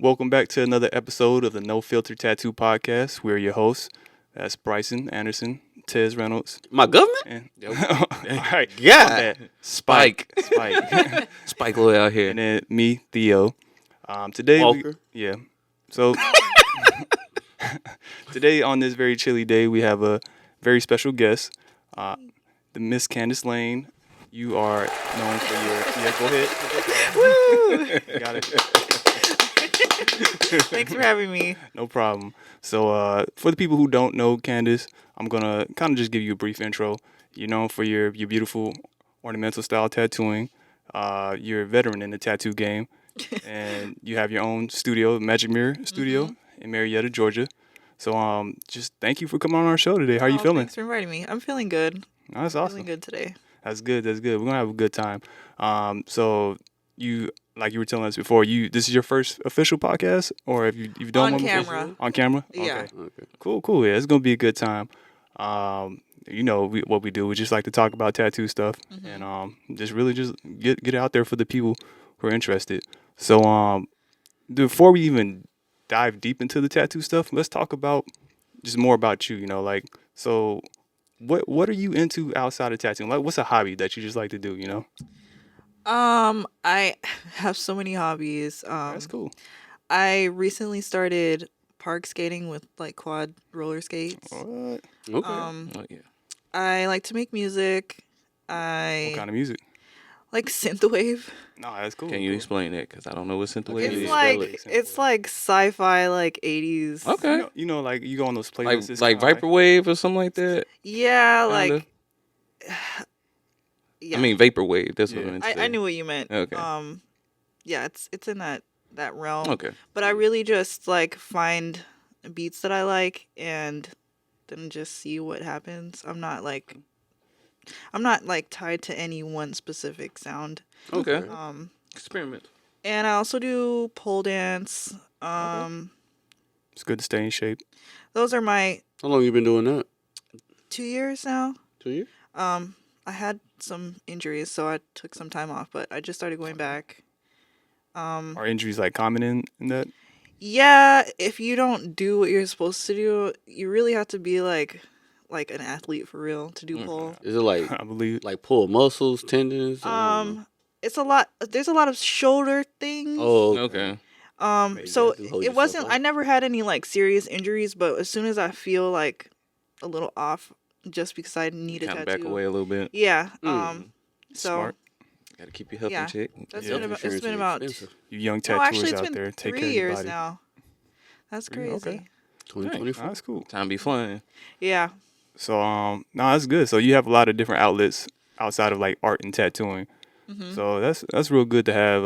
welcome back to another episode of the No Filter Tattoo Podcast. We're your hosts. That's Bryson Anderson, Tez Reynolds. My government? And All right, yeah. Spike. Spike Lloyd out here. And then me, Theo. Today, Walker. So today on this very chilly day, we have a very special guest, the Miss Kandace Layne. You are known for your go ahead. Woo! Got it. Thanks for having me. No problem. So for the people who don't know Kandace, I'm gonna kind of just give you a brief intro. You're known for your beautiful ornamental style tattooing. You're a veteran in the tattoo game, and you have your own studio, Magic Mirror Studio in Marietta, Georgia. So just thank you for coming on our show today. How are you feeling? Thanks for inviting me. I'm feeling good. Oh, that's awesome. Feeling good today. That's good. We're gonna have a good time. So you, like you were telling us before, this is your first official podcast, or have you've done On one camera. before? On camera? Yeah. Okay. Cool. Yeah, it's gonna be a good time. What we do. We just like to talk about tattoo stuff, and just get it out there for the people who are interested. So before we even dive deep into the tattoo stuff, let's talk about just more about you. So. What are you into outside of tattooing? Like, what's a hobby that you just like to do? I have so many hobbies. That's cool. I recently started park skating with like quad roller skates. What? Okay. I like to make music. What kind of music? Like synthwave. No, that's cool. Can you explain that? Because I don't know what synthwave It's is. it's like sci-fi, like 80s. Okay. Like you go on those playlists. Like Vaporwave or something like that? Yeah, Kinda. like. Yeah. I mean, Vaporwave. That's what I meant to say. I knew what you meant. Okay. Yeah, it's in that realm. Okay. But I really just like find beats that I like and then just see what happens. I'm not like tied to any one specific sound. Okay. Experiment. And I also do pole dance. It's good to stay in shape. Those are my How long you been doing that? 2 years now. 2 years? I had some injuries, so I took some time off, but I just started going back. Are injuries like common in that? Yeah, if you don't do what you're supposed to do, you really have to be like an athlete for real to do pole. Is it like I believe. like pull muscles, tendons? It's a lot. There's a lot of shoulder things. Oh, Okay. Maybe So you have to hold it yourself wasn't. up. I never had any like serious injuries, but as soon as I feel like a little off, just because I need a Kind of tattoo. back away a little bit. Yeah. So Smart. Got to keep your health Yeah. in check. that's Yeah. been about. It's Insurance been is about. expensive. You young No, tattooers actually, it's out been there, take 3 care of your years body. now. That's crazy. Okay. 2024. That's cool. Time be flying. Yeah. So no, that's good. So you have a lot of different outlets outside of like art and tattooing. So that's real good to have.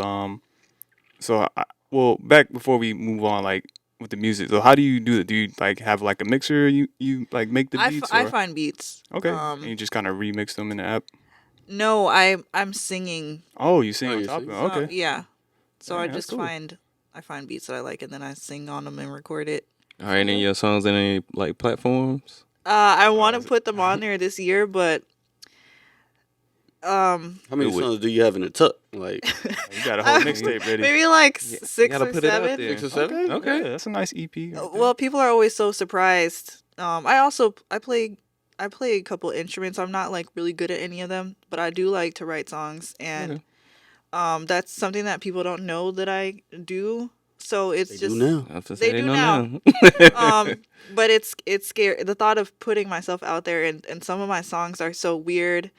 Well, back before we move on, like with the music. So how do you do it? Do you like have like a mixer? You like make the beats? I or- find beats. Okay. And you just kind of remix them in the app. No, I'm singing. Oh, you sing Oh, on you top sing? of it. Okay. Yeah. So Yeah, I that's just cool. find beats that I like and then I sing on them and record it. All right, any of your songs in any like platforms? I want to put them on there this year, but How many Do it. songs do you have in the tuck? Like You got a whole mixtape ready. maybe like Yeah, you 6 gotta or put it out 7. there. 6 or 7? Okay. Yeah, that's a nice EP. right there. Well, people are always so surprised. I play a couple instruments. I'm not like really good at any of them, but I do like to write songs, and that's something that people don't know that I do. So it's they just do now. I was gonna They say they do know now. now. But it's scary. The thought of putting myself out there, and some of my songs are so weird.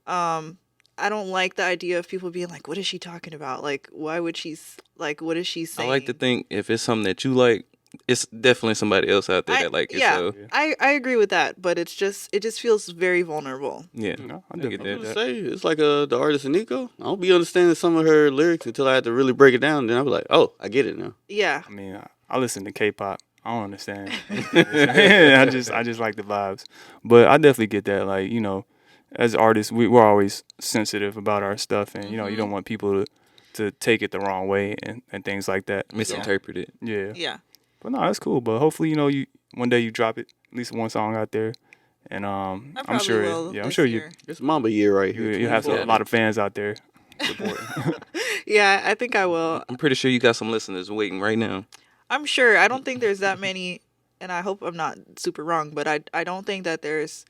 I don't like the idea of people being like, "What is she talking about? Like, why would she? Like, what is she I saying?" like to think if it's something that you like, it's definitely somebody else out there that like it. yeah, So I agree with that, but it just feels very vulnerable. yeah, No, I I definitely get get I that. say it's like the artist Nico. I don't be understanding some of her lyrics until I had to really break it down. Then I be like, oh, I get it now. Yeah, I mean, I listen to K-pop. I don't understand. I just like the vibes. But I definitely get that. Like, as artists, we're always sensitive about our stuff, and you don't want people to take it the wrong way and things like that. misinterpret it. Yeah. yeah. But no, that's cool. But hopefully, you one day you drop it, at least one song out there, and I I'm probably sure. will. Yeah, I'm this sure year. It's Mamba year right here. you have a 24. lot of fans out there supporting. Yeah, I think I will. I'm pretty sure you got some listeners waiting right now. I'm sure. I don't think there's that many, and I hope I'm not super wrong, but I don't think that there's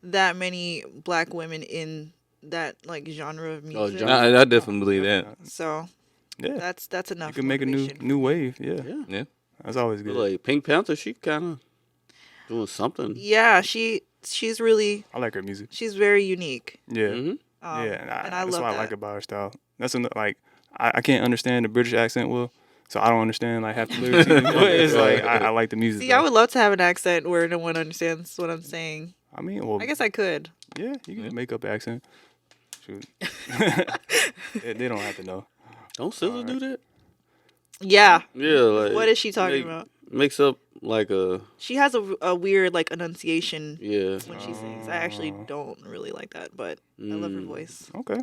that many black women in that like genre of music. genre. I definitely believe that. So Yeah, that's enough. you can make a motivation for new me. wave. Yeah, Yeah. Yeah. that's always But, good. like Pink Panther, she kind of doing something. Yeah, she's really I like her music. she's very unique. Yeah, Mm-hmm. yeah, And I that's love what I that. like about her style. That's like I can't understand the British accent well, so I don't understand like half the lyrics. Either, but it's like I like the music. See, though. I would love to have an accent where no one understands what I'm saying. I mean, well, I guess I could. yeah, you can Yeah. make up accent. Shoot, they don't have to know. Don't SZA do that? Yeah. Yeah, like What is she talking make- about? Mix up like a She has a weird like enunciation yeah. when she sings. I actually don't really like that, but I love her voice. Okay.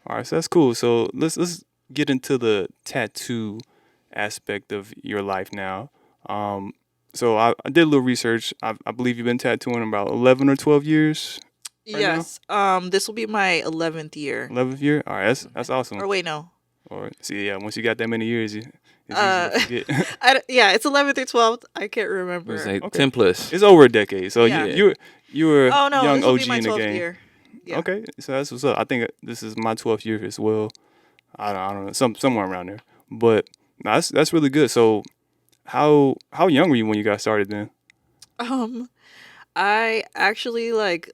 All right, so that's cool. So let's get into the tattoo aspect of your life now. So I did a little research. I believe you've been tattooing about 11 or 12 years. Right now? Yes. This will be my 11th year. 11th year. All right, that's awesome. Or wait, no. Or see, yeah, once you got that many years, it's easy Uh, to forget. Yeah, it's 11th or 12th. I can't remember. It's like Okay. 10 plus. It's over a decade. So Yeah. you were Oh no, young this will OG be my in the 12th game. year. Yeah. Okay, so that's what's up. I think this is my 12th year as well. I don't know, somewhere around there. But no, that's really good. So how young were you when you got started then? I actually like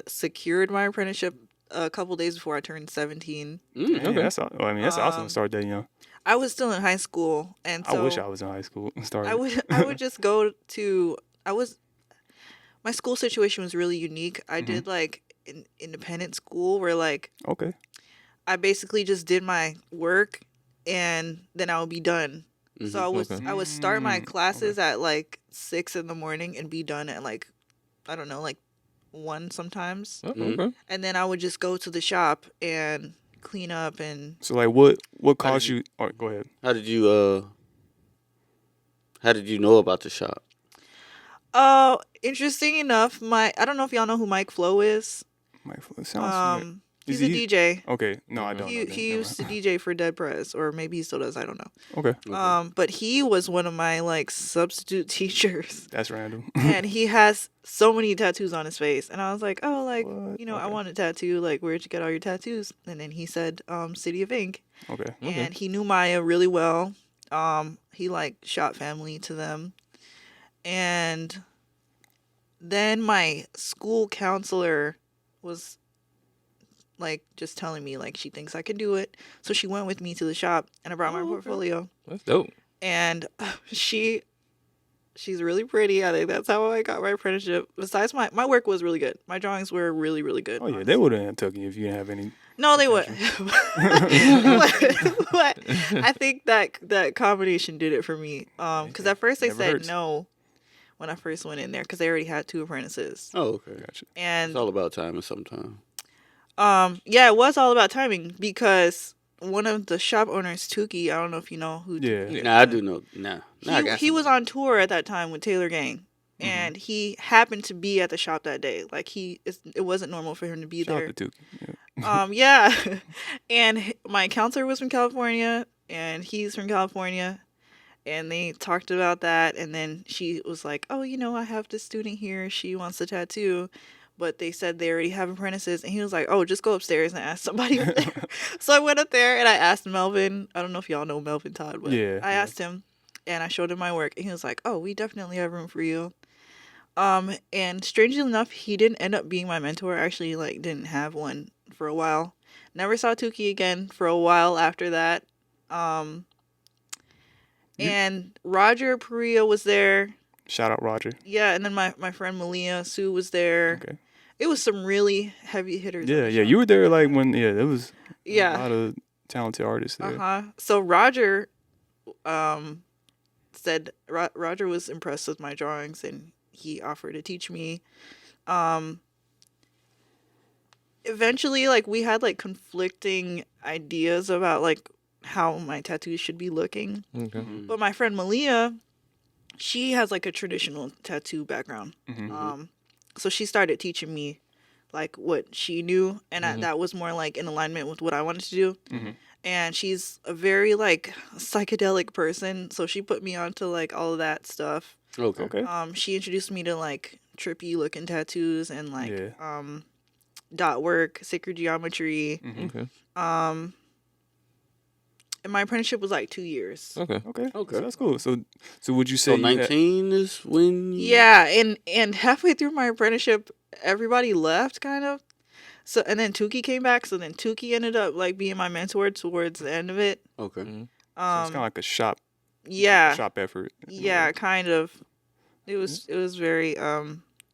secured my apprenticeship a couple days before I turned 17. Yeah, Okay. that's awesome to start that young. I was still in high school, and so I wish I was in high school and started. I would just go to my school situation was really unique. I did like an independent school where like Okay. I basically just did my work and then I would be done. So I would start my classes at like 6 in the morning and be done at like I don't know, like 1 sometimes. Oh, okay. And then I would just go to the shop and clean up and So like what caused you? Oh, go ahead. How did you know about the shop? interesting enough, I don't know if y'all know who Mike Flo is. Mike, it sounds familiar. He's Is a he- DJ. Okay, no, I don't. He know that. he Never used to DJ for Dead Prez, or maybe he still does. I don't know. mind. Okay, But he was one of my like substitute teachers, that's random. and he has so many tattoos on his face. And I was like, oh, like What? I Okay. want a tattoo. Like, where'd you get all your tattoos? And then he said, City of Ink, Okay. and he knew Maya really well. He like shot family to them, and then my school counselor was like just telling me like she thinks I can do it. So she went with me to the shop and I brought my portfolio. That's dope. And she's really pretty. I think that's how I got my apprenticeship. Besides my work was really good. My drawings were really, really good. Oh yeah, they wouldn't have taken you if you didn't have any. No, they would. but I think that combination did it for me. Because at first they Never said hurts. no when I first went in there because they already had 2 apprentices. Oh, okay. Gotcha. And It's all about timing sometimes. yeah, it was all about timing because one of the shop owners, Tukey, I don't know if you know who. Yeah. Tukey is. Nah, I do know. Nah, I got He was somebody. on tour at that time with Taylor Gang, and he happened to be at the shop that day. Like it wasn't normal for him to be Shout there. out to Tukey. Yeah. Yeah, and my counselor was from California, and he's from California, and they talked about that, and then she was like, "Oh, I have this student here. She wants a tattoo." But they said they already have apprentices. And he was like, oh, just go upstairs and ask somebody up there. So I went up there and I asked Melvin. I don't know if y'all know Melvin Todd, but Yeah, I yeah. asked him and I showed him my work. And he was like, oh, we definitely have room for you. And strangely enough, he didn't end up being my mentor. I actually like didn't have one for a while. Never saw Tukey again for a while after that. And Roger Perea was there. Shout out Roger. Yeah, and then my friend Malia Sue was there. Okay. It was some really heavy hitters. at Yeah, the yeah. shop. You were there like when there was a Yeah. lot of talented artists there. So Roger said Roger was impressed with my drawings and he offered to teach me. Eventually, like we had like conflicting ideas about like how my tattoos should be looking. Okay. But my friend Malia, she has like a traditional tattoo background. So she started teaching me like what she knew, and that was more like in alignment with what I wanted to do. and she's a very like psychedelic person, so she put me onto like all of that stuff. Okay. Okay. She introduced me to like trippy looking tattoos and like Yeah. dot work, sacred geometry. Okay. And my apprenticeship was like 2 years. Okay. Okay. Okay. So that's cool. So would you say So you had- 19 is when you... Yeah, and halfway through my apprenticeship, everybody left kind of. So and then Tukey came back. So then Tukey ended up like being my mentor towards the end of it. Okay. so it's kind of like a shop Yeah, effort. yeah, kind of. It was very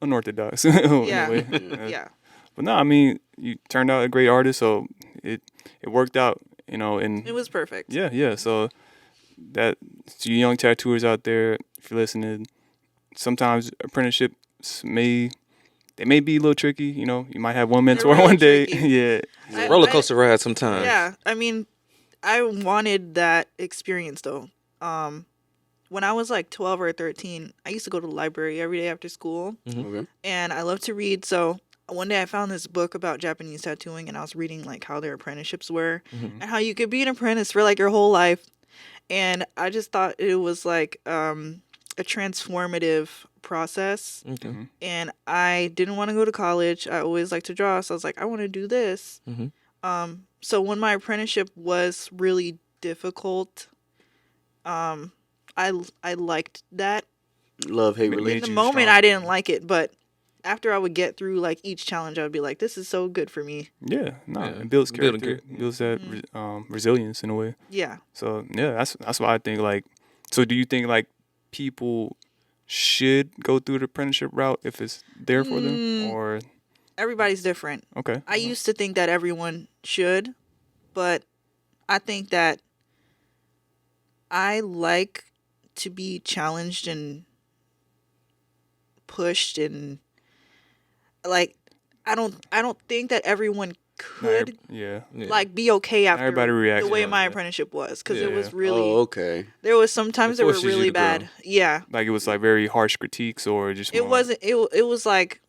Unorthodox. in a yeah way. yeah. But no, I mean, you turned out a great artist, so it worked out, and It was perfect. yeah. So that to you young tattooers out there, if you're listening, sometimes apprenticeships may be a little tricky. You might have one mentor really one day. tricky. Yeah. I- Roller coaster ride sometimes. Yeah, I mean, I wanted that experience though. When I was like 12 or 13, I used to go to the library every day after school, Okay. and I love to read. So one day I found this book about Japanese tattooing, and I was reading like how their apprenticeships were and how you could be an apprentice for like your whole life. And I just thought it was like a transformative process. Okay. And I didn't want to go to college. I always liked to draw, so I was like, I want to do this. So when my apprenticeship was really difficult, I liked that. Love hate Made In relationship. the you moment, strong. I didn't like it, but after I would get through like each challenge, I would be like, this is so good for me. Yeah. No, Yeah. it builds Building character, builds that resilience in a way. Yeah. So yeah, that's why I think like. So do you think like people should go through the apprenticeship route if it's there for them, or Everybody's different. okay? I used to think that everyone should, but I think that I like to be challenged and pushed, and like I don't think that everyone could Yeah. like be okay after everybody reacts the way like my that. apprenticeship was, because Yeah. it was really Oh, okay. there was sometimes that were forces you really to grow. bad. Yeah. Like it was like very harsh critiques or just It more, wasn't it was like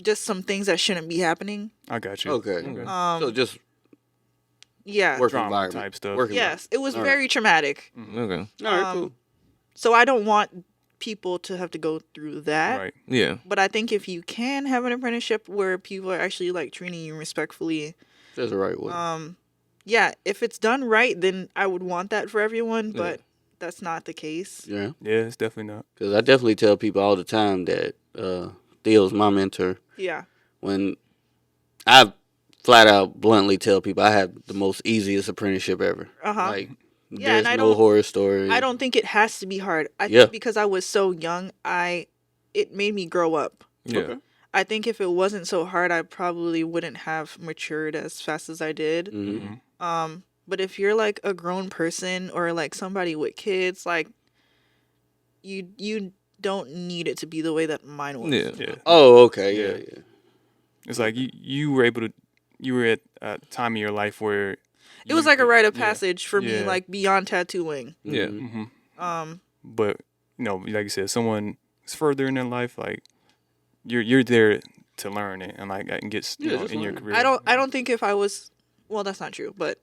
just some things that shouldn't be happening. I got you. Okay. So just Yeah. work Drama environment type stuff. Work Yes, it was All right. very traumatic. Okay. All right, cool. So I don't want people to have to go through that. Right. Yeah. But I think if you can have an apprenticeship where people are actually like treating you respectfully, That's the right way. yeah, if it's done right, then I would want that for everyone, but that's not the case. Yeah. Yeah, it's definitely not. Because I definitely tell people all the time that Theo's my mentor. Yeah. When I flat out bluntly tell people I have the most easiest apprenticeship ever. Uh-huh. Like, Yeah, there's and I no don't- horror story. I don't think it has to be hard. I Yeah. think because I was so young, it made me grow up. Yeah. Okay. I think if it wasn't so hard, I probably wouldn't have matured as fast as I did. Mm-hmm. But if you're like a grown person or like somebody with kids, like you don't need it to be the way that mine was. Yeah. Yeah. Oh, okay. Yeah, Yeah. yeah. It's like you were able to. You were at a time in your life where It was like a rite of yeah. passage for me, Yeah. like beyond tattooing. Yeah. Mm-hmm. But like you said, someone is further in their life, like you're there to learn it and like and get just in your learn. career. I don't think if I was, well, that's not true, but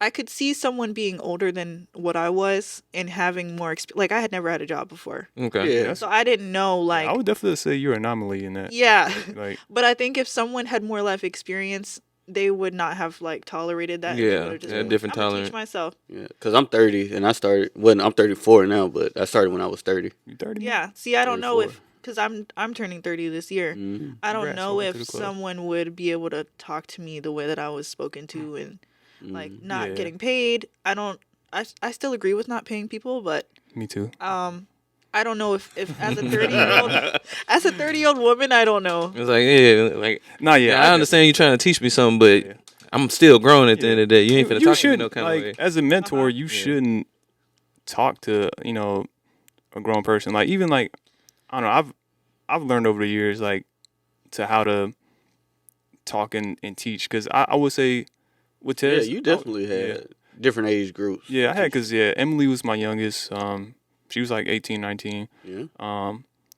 I could see someone being older than what I was and having more experience. Like I had never had a job before, Okay. Yeah. so I didn't know like I would definitely say you're an anomaly in that. yeah. Like But I think if someone had more life experience, they would not have like tolerated that. They Yeah, would've just yeah, been like, different I'm gonna tolerance. teach myself. Yeah. Because I'm 30 and I started, well, I'm 34 now, but I started when I was 30. you 30. Yeah. See, I don't know 34. if because I'm turning 30 this year. Mm-hmm. I don't Congrats, know welcome to if the club. someone would be able to talk to me the way that I was spoken to and like not Yeah. getting paid. I still agree with not paying people, but Me too. I don't know if as a 30-year-old woman, I don't know. It's like, yeah, like, Nah, yeah, I understand you trying to teach me something, but Yeah. I'm still grown at the end of the day. You ain't finna talk to me shouldn't, no kind like, of way. as a mentor, Uh-huh. you shouldn't talk to a grown person. Like even like I don't know. I've learned over the years like to how to talk and teach because I would say with Yeah, Tez, you definitely had different age groups. Yeah, I had because Emily was my youngest. She was like 18, 19. Yeah.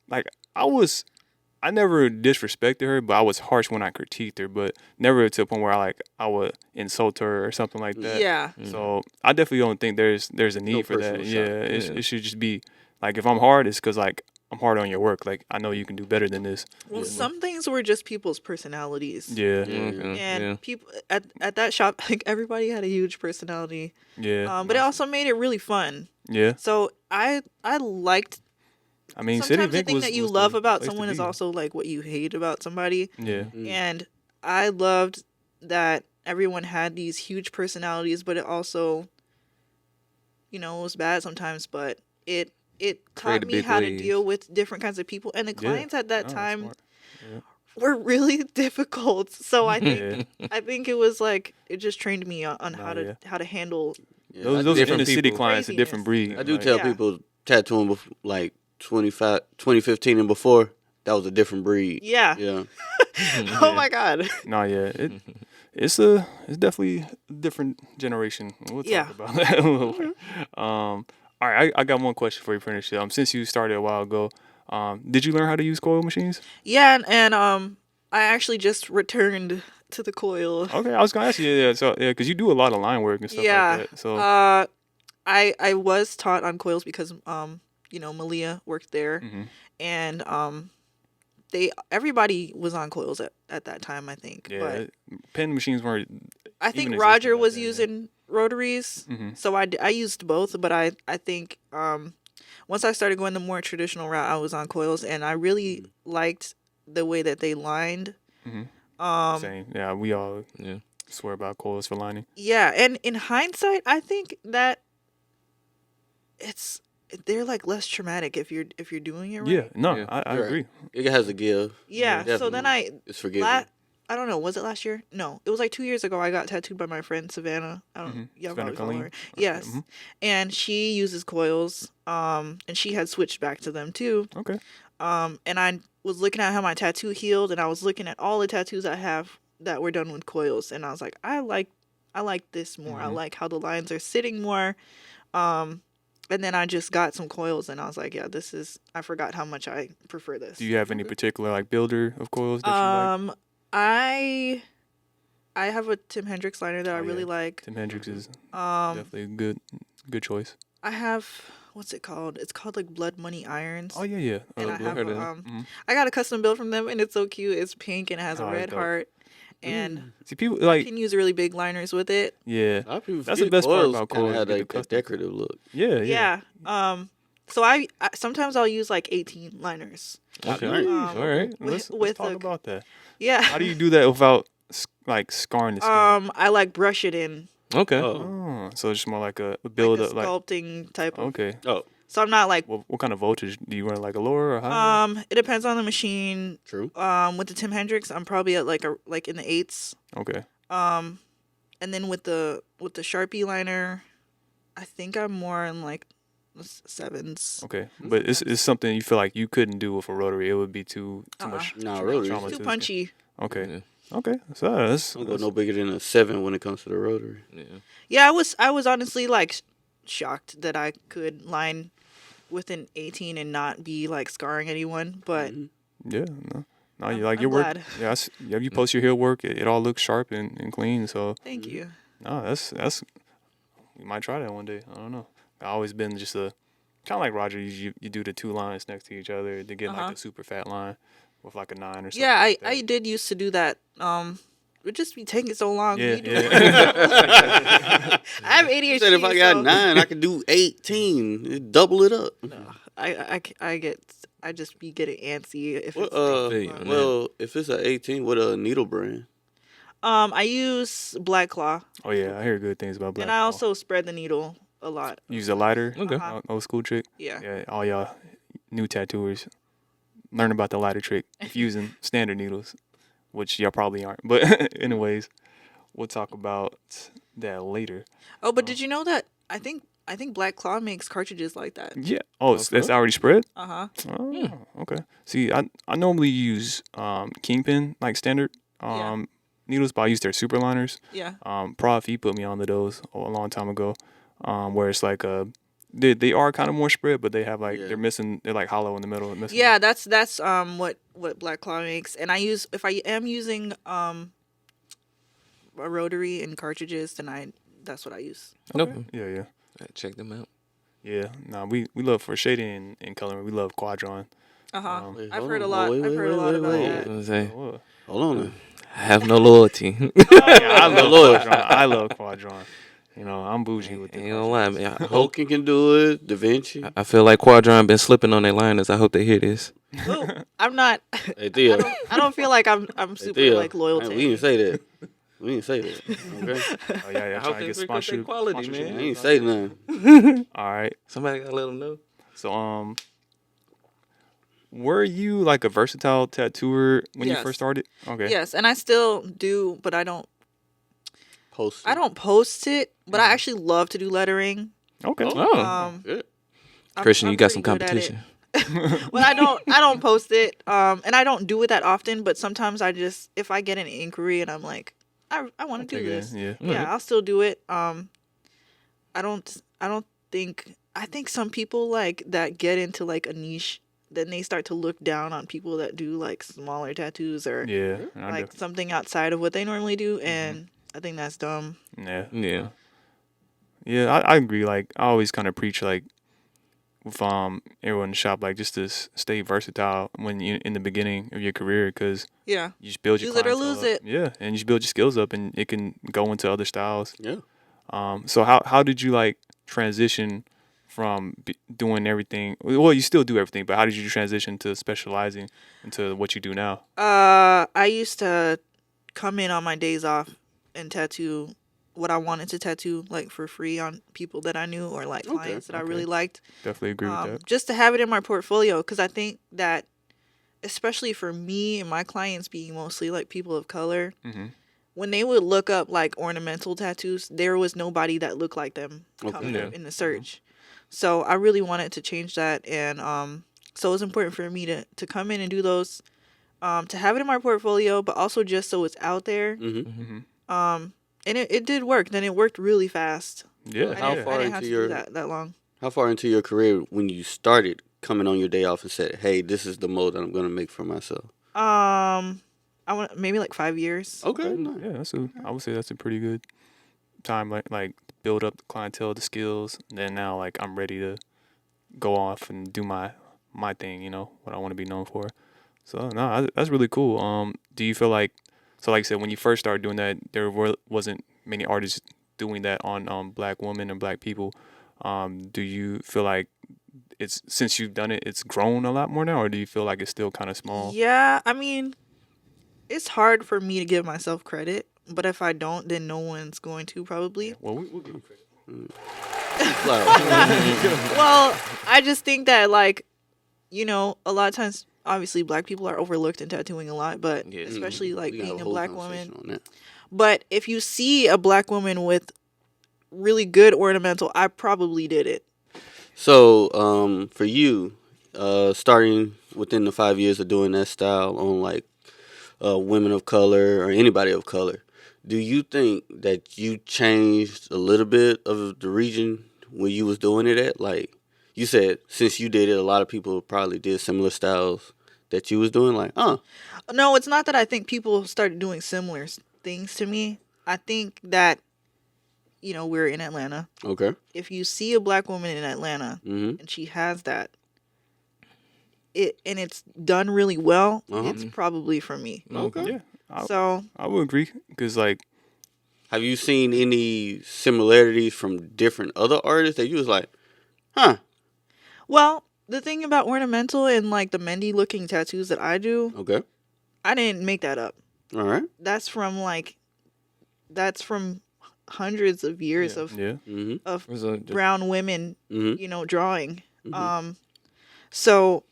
Like I was I never disrespected her, but I was harsh when I critiqued her, but never to a point where I would insult her or something like that. Yeah. So I definitely don't think there's a need for that. personal Yeah, shot. it should just be like if I'm hard, it's because like I'm hard on your work. Like I know you can do better than this. Well, some things were just people's personalities. Yeah, And people at that shop, like everybody had a huge personality. yeah. But it also made it really fun. Yeah. So I liked. I mean, City Sometimes the Vic thing was that you was love the about place to someone is be. also like what you hate about somebody. Yeah. And I loved that everyone had these huge personalities, but it also, it was bad sometimes. But it taught Created me big how to waves. deal with different kinds of people, and the Yeah. clients at that No, that's time smart. Yeah. were really difficult. So I think Yeah. I think it was like it just trained me on Nah, how to yeah. how to handle. Yeah, Those different inner city people. clients, a different breed. I do like, tell Yeah. people tattooing like 2015 and before, that was a different breed. Yeah. Yeah. Oh my God. No, yeah, it's definitely a different generation. We'll talk Yeah. about that a little later. All right, I got one question for you, Apprenticeship. Since you started a while ago, did you learn how to use coil machines? Yeah, and I actually just returned to the coil. Okay, I was gonna ask you, because you do a lot of line work and stuff Yeah. like that. So I was taught on coils because Malia worked there, mhm. and everybody was on coils at that time, I think. yeah, But pen machines weren't. I even think existed Roger back was then, yeah. using rotaries, Mhm. so I used both. But I think once I started going the more traditional route, I was on coils, and I really liked the way that they lined. Mhm. Same. Yeah, we all Yeah. swear about coils for lining. Yeah, and in hindsight, I think that they're like less traumatic if you're doing it right. Yeah, no, Yeah. I Right. agree. It has a give. Yeah. So then It's forgiving. I don't know, was it last year? No, it was like 2 years ago. I got tattooed by my friend Savannah. I don't know. Y'all Savannah probably follow Colleen? her. Yes. Mhm. And she uses coils. And she had switched back to them too. Okay. And I was looking at how my tattoo healed, and I was looking at all the tattoos I have that were done with coils, and I was like, I like this more. I like how the lines are sitting more. And then I just got some coils, and I was like, yeah, I forgot how much I prefer this. Do you have any particular like builder of coils that you like? I have a Tim Hendricks liner that I Oh, really yeah. like. Tim Hendricks is Um, definitely a good choice. I have, what's it called? It's called like Blood Money Irons. Oh yeah. And I have heard of I got a custom build from them, and it's so cute. It's pink and it has a Oh, red dope. heart, and See, people you like can use really big liners with it. yeah, A lot of people That's the forget best part coils about kinda coils, had you get like the that custom. decorative look. yeah. So I sometimes I'll use like 18 liners. Okay. Nice. All right. With Let's talk a- about that. Yeah. How do you do that without like scarring the skin? I like brush it in, Okay. Oh, so it's just more like a like build a up, like sculpting type of. okay. Oh, So I'm not like. What kind of voltage do you run? Like a lower or higher? It depends on the machine. true. With the Tim Hendricks, I'm probably at like in the 8s. Okay. And then with the Sharpie liner, I think I'm more in like the 7s. Okay. But it's something you feel like you couldn't do with a rotary. It would be too much. Nah, trauma rotary. to Too the skin. punchy. Okay. Yeah. Okay. So that's I don't go no bigger than a 7 when it comes to the rotary. Yeah. Yeah, I was honestly like shocked that I could line with an 18 and not be like scarring anyone, but yeah. No, you I'm- like I'm your work. glad. Yeah, you post your heel work. It all looks sharp and clean. So thank you. no, that's you might try that one day. I don't know. I always been just a kind of like Roger. You do the two lines next to each other to get like a super fat line with like a 9 or something. Yeah, like I that. did used to do that. It would just be taking so long. Yeah, You do yeah. it. I have ADHD. He said if I got so 9, I could do 18. It'd double it up. I just be getting antsy if What, it's feel you on that. well, if it's an 18, what a needle brand? I use Black Claw, Oh yeah, I hear good things about Black. and I Claw. also spread the needle a lot. use a lighter. Okay. Old school trick. Yeah. Yeah, all y'all new tattooers learn about the lighter trick if using standard needles, which y'all probably aren't. But anyways, we'll talk about that later. Oh, but did you know that I think Black Claw makes cartridges like that. Yeah. Oh, that's already spread. Uh-huh. Oh, okay. See, I normally use Kingpin like standard needles, but I use their super liners. Yeah. Prof, he put me onto those a long time ago, where it's like they are kind of more spread, but they have like Yeah. they're like hollow in the middle. Missing. Yeah, that's what Black Claw makes. And if I am using a rotary and cartridges, then that's what I use. Nope. Yeah. Check them out. Yeah. Nah, we love for shading and coloring. We love Quadron. Wait, I've hold heard a on. lot. Wait, I've heard a lot about wait. that. I was gonna say, What? Hold on. Now. I have no loyalty. I love Lord. Quadron. I love Quadron. You know, I'm bougie with the Ain't gonna lie, Quadrons. man. I hope. Hogan can do it. Da Vinci. I feel like Quadron been slipping on their liners. I hope they hear this. Ooh, I'm not. Hey, Theo. I don't feel like I'm Hey, super Theo. like loyal Hey, to. we didn't say that. We didn't say that. Okay. Oh yeah, I hope trying to they get pick up their sponsorship. quality, sponsorship man. I ain't deals. say nothing. All right. Somebody gotta let them know. So were you like a versatile tattooer when you Yes. first started? Okay. Yes, and I still do, but I don't Post. post it. But I actually love to do lettering. Okay. Oh, Good. Christian, you got some pretty good at it. competition. Well, I don't post it. And I don't do it that often. But sometimes if I get an inquiry and I'm like, I want to do Take it this. in, yeah. Yeah, I'll still do it. I think some people like that get into like a niche, then they start to look down on people that do like smaller tattoos or Yeah. like something outside of what they normally do, and I think that's dumb. Yeah. Yeah. Yeah, I agree. Like I always kind of preach like with everyone in the shop, like just to stay versatile when you in the beginning of your career, because Yeah. you just build your Use it or clientele lose up. it. Yeah, and you just build your skills up, and it can go into other styles. Yeah. So how did you like transition from doing everything? Well, you still do everything, but how did you transition to specializing into what you do now? I used to come in on my days off and tattoo what I wanted to tattoo, like for free on people that I knew or like clients that I really liked. Definitely agree with that. Just to have it in my portfolio, because I think that, especially for me and my clients being mostly like people of color, Mm-hmm. when they would look up like ornamental tattoos, there was nobody that looked like them coming Yeah. up in the search. So I really wanted to change that, and so it was important for me to come in and do those, to have it in my portfolio, but also just so it's out there. Mm-hmm. And it did work. Then it worked really fast. Yeah. How I far didn't have into to your do that long. How far into your career when you started coming on your day off and said, "Hey, this is the mold that I'm gonna make for myself"? I want maybe like 5 years. Okay. Yeah, I would say that's a pretty good time, like build up the clientele, the skills. And then now, like I'm ready to go off and do my thing. You know what I want to be known for. So no, that's really cool. Do you feel like, so like I said, when you first started doing that, there wasn't many artists doing that on black women and black people. Do you feel like it's since you've done it, it's grown a lot more now, or do you feel like it's still kind of small? Yeah, I mean, it's hard for me to give myself credit, but if I don't, then no one's going to probably. Well, we'll give you credit. Well, I just think that like, a lot of times, obviously, black people are overlooked in tattooing a lot, but Yeah. especially like We got being a whole black conversation woman. on that. But if you see a black woman with really good ornamental, I probably did it. So, for you, starting within the 5 years of doing that style on like women of color or anybody of color, do you think that you changed a little bit of the region where you was doing it at? Like you said, since you did it, a lot of people probably did similar styles that you was doing. Like, No, it's not that I think people started doing similar things to me. I think that, we're in Atlanta. okay, If you see a black woman in Atlanta mm-hmm, and she has that, and it's done really well, it's probably for me. okay. Yeah, So I would agree because like Have you seen any similarities from different other artists that you was like, huh? well, the thing about ornamental and like the Mendy looking tattoos that I do, Okay, I didn't make that up. all right, That's from hundreds of years of yeah, mm-hmm, of Was a- brown women, mm-hmm, drawing. So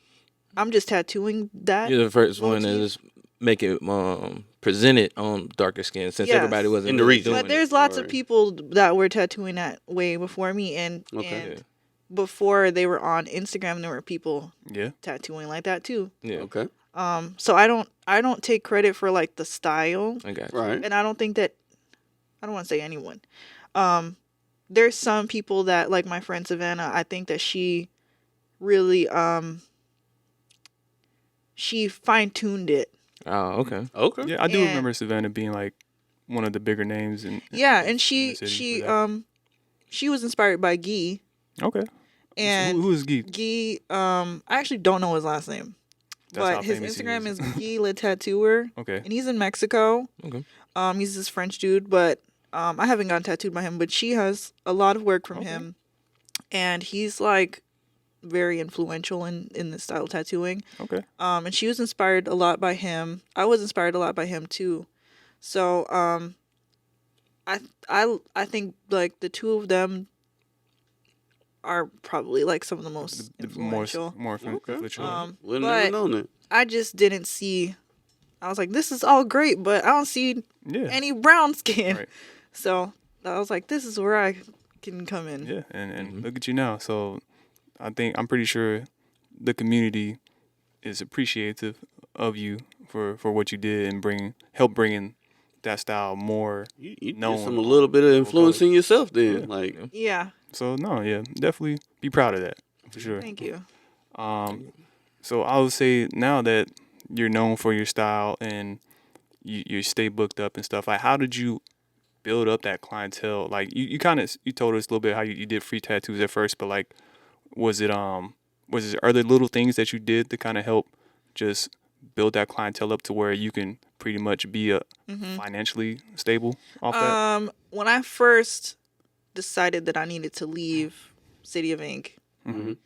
I'm just tattooing that. You're the first one to motif. just make it presented on darker skin since Yes. everybody wasn't In the really region. doing But there's lots of Right. people that were tattooing that way before me, and Okay. Yeah. before they were on Instagram, there were people yeah. tattooing like that too. Yeah, okay, So I don't take credit for like the style, I got you. right, and I don't think that, I don't want to say anyone, there's some people that, like my friend Savannah, I think that she really she fine-tuned it. Oh, okay. Okay. Yeah, I do And- remember Savannah being like one of the bigger names in Yeah, in and the city for that. she was inspired by Guy. Okay. And who is Geek? Guy, I actually don't know his last name. That's how But his famous he Instagram is. is Guy Le Tattooer. Okay. And he's in Mexico. Okay. He's this French dude, but I haven't gotten tattooed by him, but she has a lot of work from Okay. him. And he's like very influential in this style of tattooing. Okay. And she was inspired a lot by him. I was inspired a lot by him too. So I think like the two of them are probably like some of the most The influential. more influential. We'll But never know that. I just didn't see. I was like, this is all great, but I don't see yeah. any brown skin. Right. So I was like, this is where I can come in. Yeah, and look at you now. So I'm pretty sure the community is appreciative of you for what you did and help bringing that style more. You did known some a little bit of on influencing yourself then. Yeah. Like, Yeah. So no, yeah, definitely be proud of that for sure. Thank you. So I would say now that you're known for your style and you stay booked up and stuff, like how did you build up that clientele? Like you told us a little bit how you did free tattoos at first, but like was it are there little things that you did to kind of help just build that clientele up to where you can pretty much be financially stable off that? When I first decided that I needed to leave City of Ink, and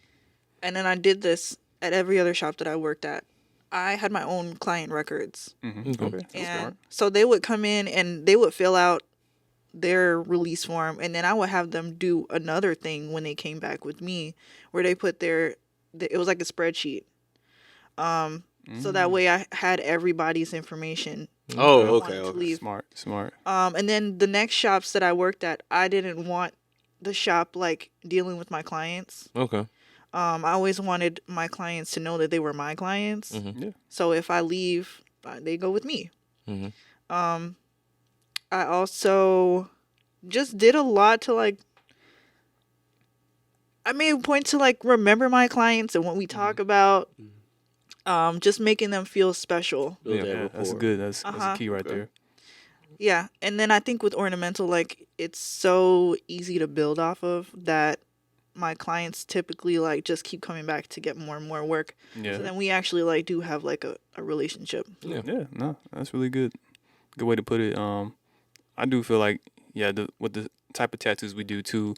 then I did this at every other shop that I worked at, I had my own client records. Okay. That's And smart. so they would come in and they would fill out their release form, and then I would have them do another thing when they came back with me, where they put it was like a spreadsheet. So that way I had everybody's information. oh, I okay, wanted to okay. leave. Smart. And then the next shops that I worked at, I didn't want the shop like dealing with my clients. Okay. I always wanted my clients to know that they were my clients. Yeah. So if I leave, they go with me. Mhm. I also just did a lot to like. I made a point to like remember my clients and what we talk about. Just making them feel special. Build that Yeah, rapport. that's good. That's a key right Okay. there. Yeah, and then I think with ornamental, like it's so easy to build off of that. My clients typically like just keep coming back to get more and more work. Yeah. So then we actually like do have like a relationship. Yeah. Yeah, no, that's really good. Good way to put it. I do feel like with the type of tattoos we do too,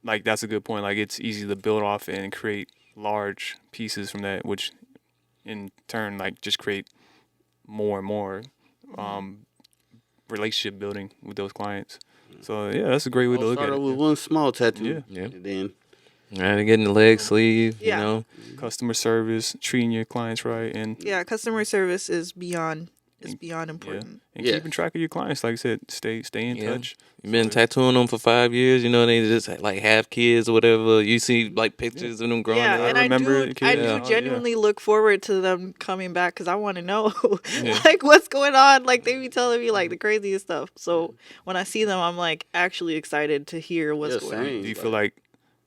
like that's a good point. Like it's easy to build off and create large pieces from that, which in turn like just create more and more relationship building with those clients. So yeah, that's a great way to I'll look start at off it. with one small tattoo. Yeah. Yeah. And then And getting the leg sleeve, Yeah. you know. Customer service, treating your clients right, and Yeah, customer service is beyond important. and Yeah. keeping track of your clients. Like I said, stay in Yeah. touch. You've been tattooing them for 5 years, you know, they just like have kids or whatever. You see like pictures of them growing Yeah, up. and remember the I kids. do Yeah. genuinely look forward to them coming back because I want to know Yeah. like what's going on. Like they be telling me like the craziest stuff. So when I see them, I'm like actually excited to hear what's Yeah, going on. same. Do you feel like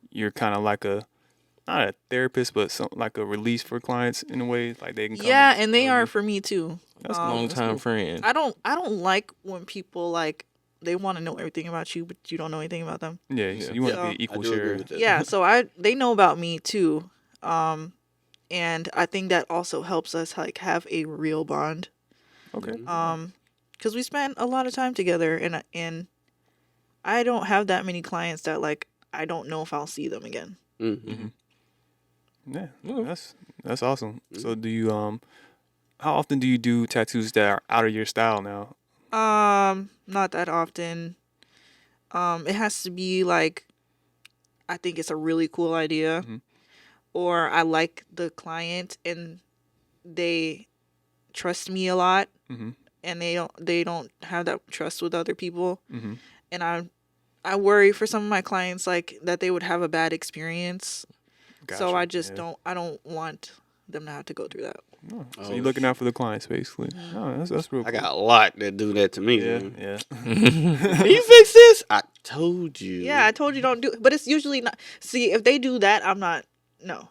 you're kind of like not a therapist, but like a release for clients in a way, like they can come Yeah, and they tell are you? for me too. That's A long time friend. I don't like when people like they want to know everything about you, but you don't know anything about them. Yeah, so you want to So- be an equal I do agree share. with that. Yeah, so they know about me too. And I think that also helps us like have a real bond. Okay. Because we spent a lot of time together, and I don't have that many clients that like I don't know if I'll see them again. Mm-hmm. Yeah, Okay. that's awesome. So do you how often do you do tattoos that are out of your style now? Not that often. It has to be like I think it's a really cool idea, or I like the client and they trust me a lot, and they don't have that trust with other people, and I worry for some of my clients like that they would have a bad experience. So Gotcha, I just yeah. I don't want them to have to go through that. Oh, so Oh, you're looking out for the clients, basically. Oh, that's real I cool. got a lot that do that to me. Yeah, Man. yeah. Can you fix this? I told you. Yeah, I told you don't do, but it's usually not. See, if they do that, I'm not. No,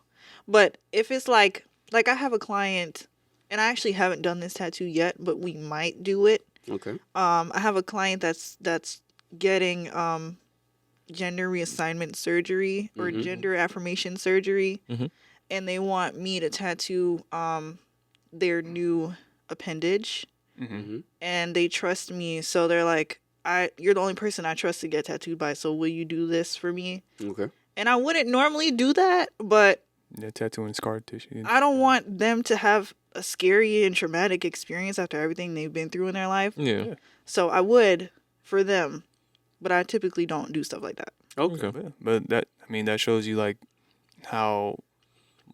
but if it's like I have a client, and I actually haven't done this tattoo yet, but we might do it. Okay. I have a client that's getting gender reassignment surgery or Mhm. gender affirmation surgery, Mhm. and they want me to tattoo their new appendage, Mm-hmm. and they trust me, so they're like, you're the only person I trust to get tattooed by, so will you do this for me? Okay. And I wouldn't normally do that, but Yeah, tattooing scar tissue. I don't want them to have a scary and traumatic experience after everything they've been through in their life. Yeah. So I would for them, but I typically don't do stuff like that. Okay. Yeah, but that shows you like how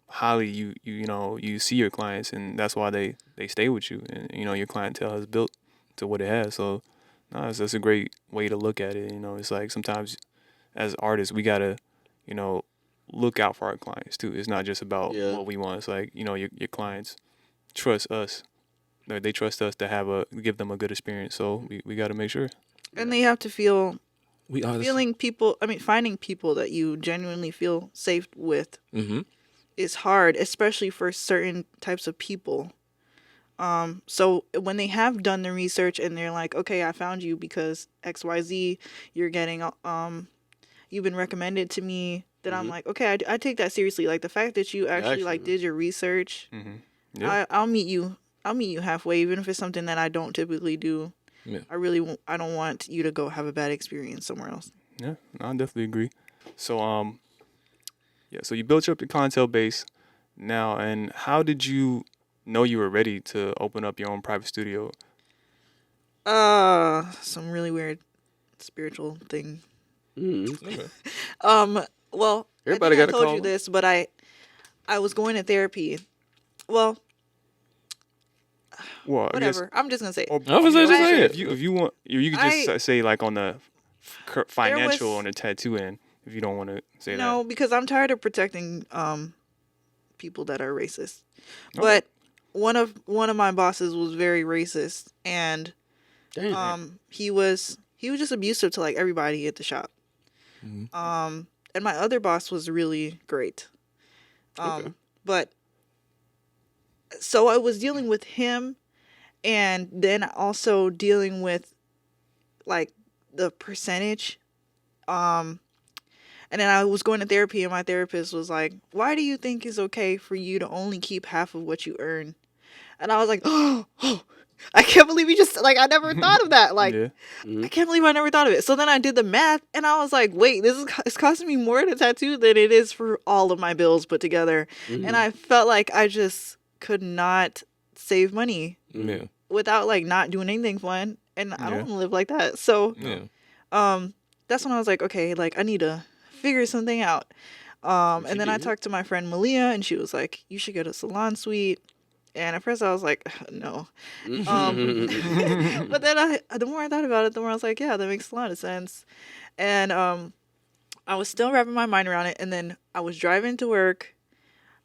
highly you see your clients, and that's why they stay with you, and your clientele has built to what it has. So no, that's a great way to look at it. It's like sometimes as artists we gotta look out for our clients too. It's not just about Yeah. what we want. It's like your clients trust us. They trust us to give them a good experience. So we got to make sure. And they have to feel We are finding people that you genuinely feel safe with Mm-hmm. is hard, especially for certain types of people. So when they have done the research and they're like, okay, I found you because XYZ, you're getting, you've been recommended to me, then I'm Mhm. like, okay, I take that seriously. Like the fact that you actually like actually. did your research, Mm-hmm. Yeah. I'll meet you halfway, even if it's something that I don't typically do. Yeah. I don't want you to go have a bad experience somewhere else. Yeah, I definitely agree. So so you built up your clientele base now, and how did you know you were ready to open up your own private studio? Some really weird spiritual thing. Mm-hmm. Well, Everybody I think got a I told you call. this, but I was going to therapy. Well, Well, I guess. whatever. I'm just gonna say it. Or, I was just saying. if you want, you could just say like on the financial on the tattoo end. If you don't want to say No, because I'm tired of protecting people that are racist. Okay. But one of my bosses was very racist, and Damn. he was just abusive to like everybody at the shop. Mhm. And my other boss was really great. Okay. But so I was dealing with him, and then also dealing with like the percentage. And then I was going to therapy, and my therapist was like, "Why do you think it's okay for you to only keep half of what you earn?" And I was like, "Oh, I can't believe you just like I never thought of that. Like, yeah. Mhm. I can't believe I never thought of it." So then I did the math, and I was like, "Wait, it's costing me more to tattoo than it is for all of my bills put together." Mhm. And I felt like I just could not save money Yeah. without like not doing anything fun, and I don't Yeah. want to live like that. So Yeah. that's when I was like, okay, like I need to figure something out. What And you then I did? talked to my friend Malia, and she was like, you should get a salon suite. And at first I was like, no. But then the more I thought about it, the more I was like, yeah, that makes a lot of sense. And I was still wrapping my mind around it. And then I was driving to work.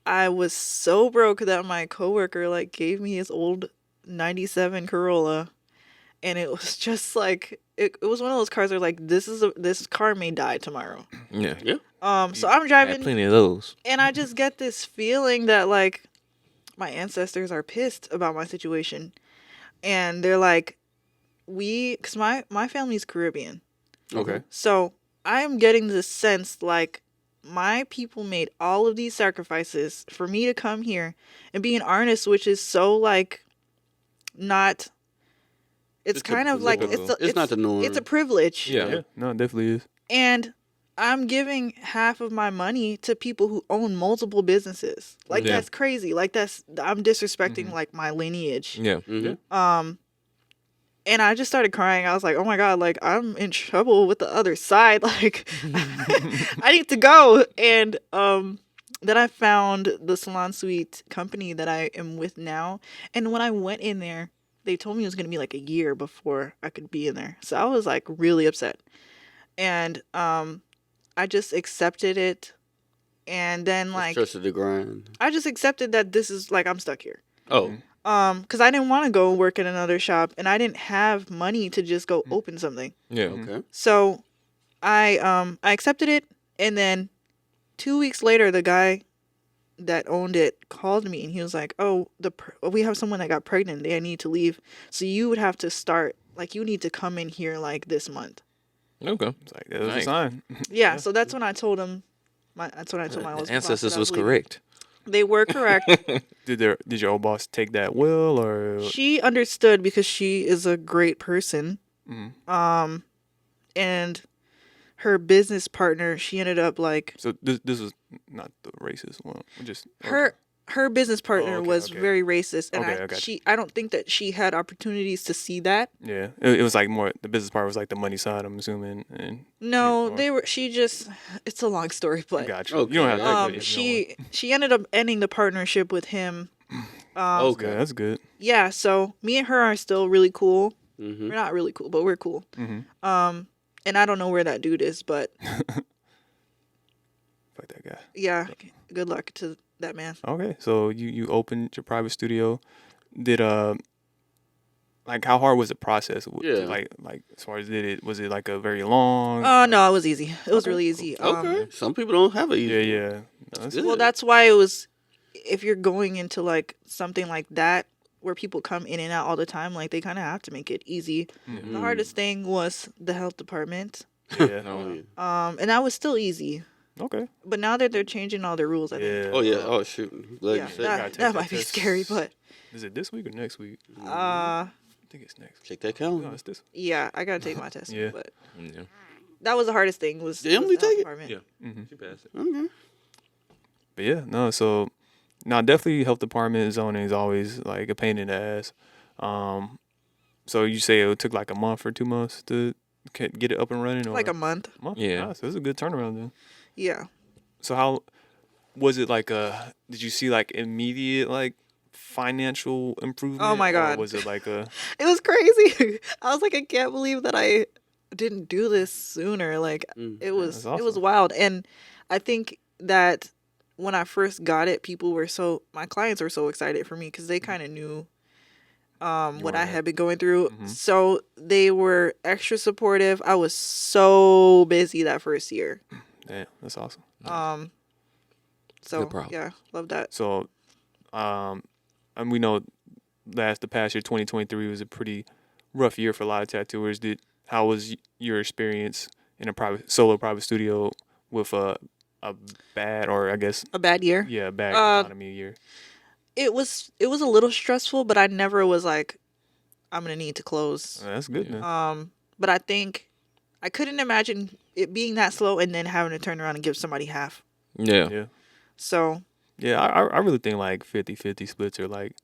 I was so broke that my coworker like gave me his old 97 Corolla. And it was just like, it was one of those cars where like, this car may die tomorrow. Yeah. Yeah. So I'm I driving, had plenty of those. and I just get this feeling that like my ancestors are pissed about my situation, and they're like, because my family's Caribbean, Okay. so I'm getting this sense like my people made all of these sacrifices for me to come here and be an artist, which is so like not. It's kind of like It's not the norm. It's a privilege. Yeah. Yeah. No, it definitely is. And I'm giving half of my money to people who own multiple businesses. Like Yeah. that's crazy. Like I'm disrespecting like my lineage. Yeah. Mhm. And I just started crying. I was like, "Oh my god, like I'm in trouble with the other side. Like I need to go." And then I found the salon suite company that I am with now. And when I went in there, they told me it was going to be like a year before I could be in there. So I was like really upset. And I just accepted it And then Just like trusted the grind. I just accepted that this is like I'm stuck here. Oh, Because I didn't want to go work at another shop, and I didn't have money to just go open something. Yeah. okay. So I accepted it, and then 2 weeks later, the guy that owned it called me, and he was like, "Oh, we have someone that got pregnant. They need to leave, so you would have to start like you need to come in here like this month." Okay. It's like that was a Nice. sign. Yeah, so that's when I told him. That's when I told my The old boss ancestors that I was leaving. correct. They were correct. Did your old boss take that well or? She understood because she is a great person. Mhm. And her business partner, she ended up like So this was not the racist one. Just her business partner okay, was okay. very racist, and Okay, I got I don't think that she had opportunities to see that. Yeah, it was like more the business part was like the money side. I'm assuming. And No, or- they were. She just. It's a long story, but Got you. You don't have to. Okay. if you don't want. she ended up ending the partnership with him. Okay. Yeah, that's good. Yeah, so me and her are still really cool. Mm-hmm. We're not really cool, but we're cool. Mm-hmm. And I don't know where that dude is, but Fuck that guy. yeah, good luck to that man. Okay, so you opened your private studio. Did like how hard was the process? Yeah. Like as far as was it like a very long? Oh no, it was easy. It was Okay, really easy. Okay. Some people don't have it easy. Yeah. No, that's good. Well, that's why it was. If you're going into like something like that where people come in and out all the time, like they kind of have to make it easy. The hardest thing was the health department, Yeah. Oh, yeah. and that was still easy. Okay. But now that they're changing all their rules, I think. Yeah. Oh, yeah. Oh, shoot. Glad Yeah, you said gotta that, take that that might be test. scary, but Is it this week or next week? uh, I think it's next. Check that No, calendar. it's this. yeah, I gotta take my test. Yeah. But Yeah. that was the hardest thing. Was Did Emily was the health take it? department. Yeah. Mm-hmm. She passed it. Okay. But yeah, no. So now definitely health department zoning is always like a pain in the ass. So you say it took like a month or 2 months to get it up and running, or Like a month. month? Yeah. Nice. So it's a good turnaround then. Yeah. So how was it like did you see like immediate like financial improvement? Oh my or God. was it like a It was crazy. I was like, I can't believe that I didn't do this sooner. Like it was that's it was awesome. wild. And I think that when I first got it, my clients were so excited for me because they kind of knew what I had been going through. So they were extra supportive. I was so busy that first year. damn, that's awesome. So Good problem. yeah, love that. So and we know the past year 2023 was a pretty rough year for a lot of tattooers. How was your experience in a solo private studio with a bad, or I guess A bad year. a bad economy year? It was a little stressful, but I never was like, I'm gonna need to close. That's good. Then. But I think I couldn't imagine it being that slow and then having to turn around and give somebody half. Yeah. Yeah. So Yeah, I really think like 50-50 splits are like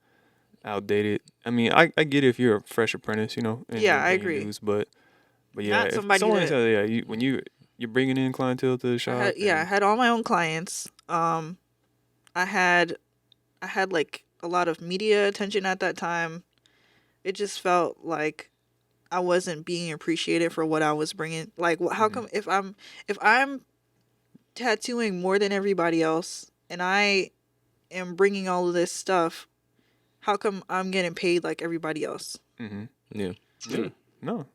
outdated. I mean, I get it if you're a fresh apprentice, and Yeah, you're I paying your agree. dues, but yeah, Not if somebody someone that- says, when you're bringing in clientele to the shop. I had all my own clients. I had like a lot of media attention at that time. It just felt like I wasn't being appreciated for what I was bringing. Like, how come if I'm tattooing more than everybody else and I am bringing all of this stuff, how come I'm getting paid like everybody else? Mm-hmm. Yeah. Yeah. No.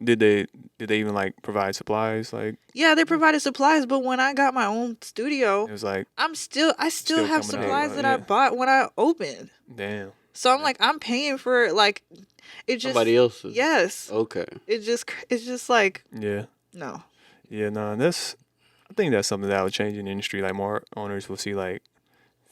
Did they even like provide supplies? Like Yeah, they provided supplies, but when I got my own studio, it was like, I still Still have coming out, supplies that I yeah. bought when I opened. damn. So I'm like, I'm paying for like, it just Somebody else's. yes. Okay. It's just like Yeah. no. Yeah. No. I think that's something that would change in the industry. Like more owners will see like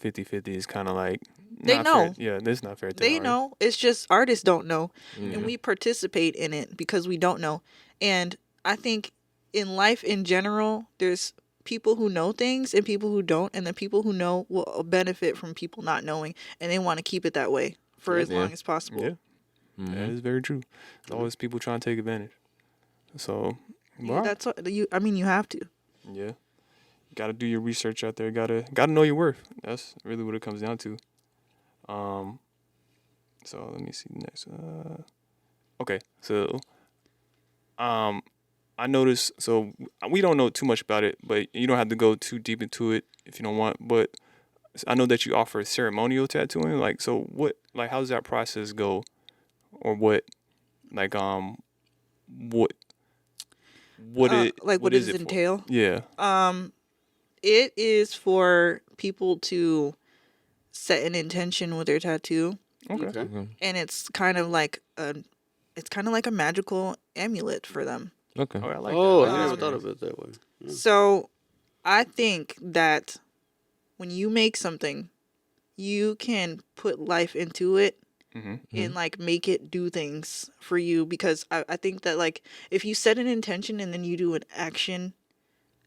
50-50 is kind of like They not know. Fair. Yeah, that's not fair. To They the artist. know. It's just artists don't know, Mm-hmm. and we participate in it because we don't know. And I think in life in general, there's people who know things and people who don't, and the people who know will benefit from people not knowing, and they want to keep it that way for as Yeah. long as possible. Yeah. That is very true. There's always people trying to take advantage. So, Yeah, that's what you. I mean, you have to. yeah, got to do your research out there. Got to know your worth. That's really what it comes down to. So let me see the next. Okay, so, I noticed. So we don't know too much about it, but you don't have to go too deep into it if you don't want. But I know that you offer ceremonial tattooing. Like, so what? Like, how does that process go, or what? Like, what? Like, what is does it it for? entail? Yeah. It is for people to set an intention with their tattoo, Okay. Okay. and it's kind of like a magical amulet for them. Okay. Oh, I like Oh, that. I like never that thought experience. of it that way. Yeah. So, I think that when you make something, you can put life into it Mm-hmm. and like make it do things for you, because I think that like if you set an intention and then you do an action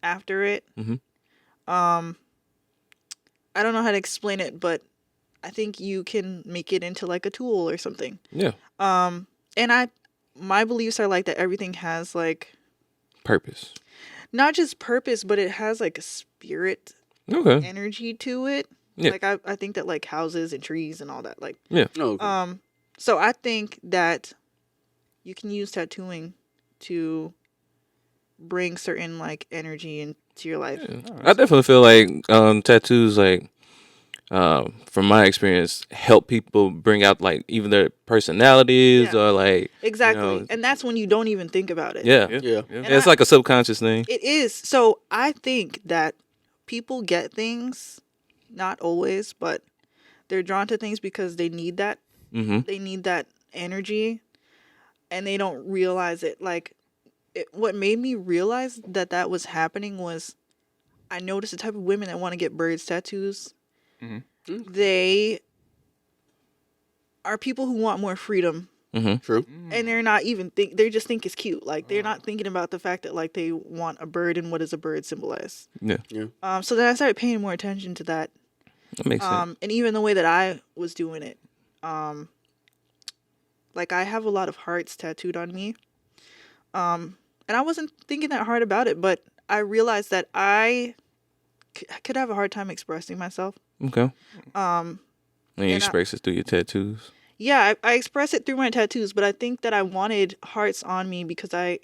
after it, Mhm. I don't know how to explain it, but I think you can make it into like a tool or something. Yeah. And my beliefs are like that everything has like Purpose. not just purpose, but it has like a spirit Okay. energy to it. Yeah. Like I think that like houses and trees and all that, like Yeah. Oh, okay. so I think that you can use tattooing to bring certain like energy into your life. Yeah. I definitely feel like tattoos, like from my experience, help people bring out like even their personalities Yeah. or like Exactly. you know, And that's when you don't even think about it. yeah. Yeah. Yeah. Yeah. And It's like a subconscious thing. It is. So I think that people get things, not always, but they're drawn to things because they need that. Mm-hmm. They need that energy, and they don't realize it. Like, what made me realize that that was happening was I noticed the type of women that want to get birds tattoos. Mm-hmm. They are people who want more freedom, Mm-hmm. True. and they're not even they just think it's cute. Like they're not thinking about the fact that like they want a bird and what does a bird symbolize. Yeah. So then I started paying more attention to that. That makes sense. And even the way that I was doing it, like I have a lot of hearts tattooed on me, and I wasn't thinking that hard about it, but I realized that I could have a hard time expressing myself. Okay. Um, And you and I- express it through your tattoos. yeah, I express it through my tattoos, but I think that I wanted hearts on me because I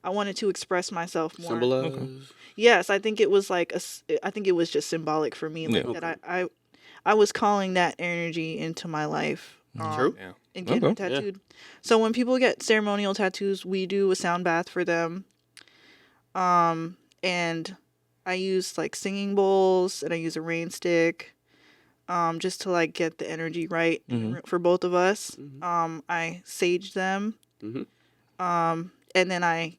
wanted to express myself more. Symbolize. Okay. Yes, I think it was like I think it was just symbolic for me, like Yeah. that I was calling that energy into my life. True. Yeah. And getting it Okay. Yeah. tattooed. So when people get ceremonial tattoos, we do a sound bath for them. And I use like singing bowls and I use a rain stick, just to like get the energy right for both of us. I sage them, Mhm. and then I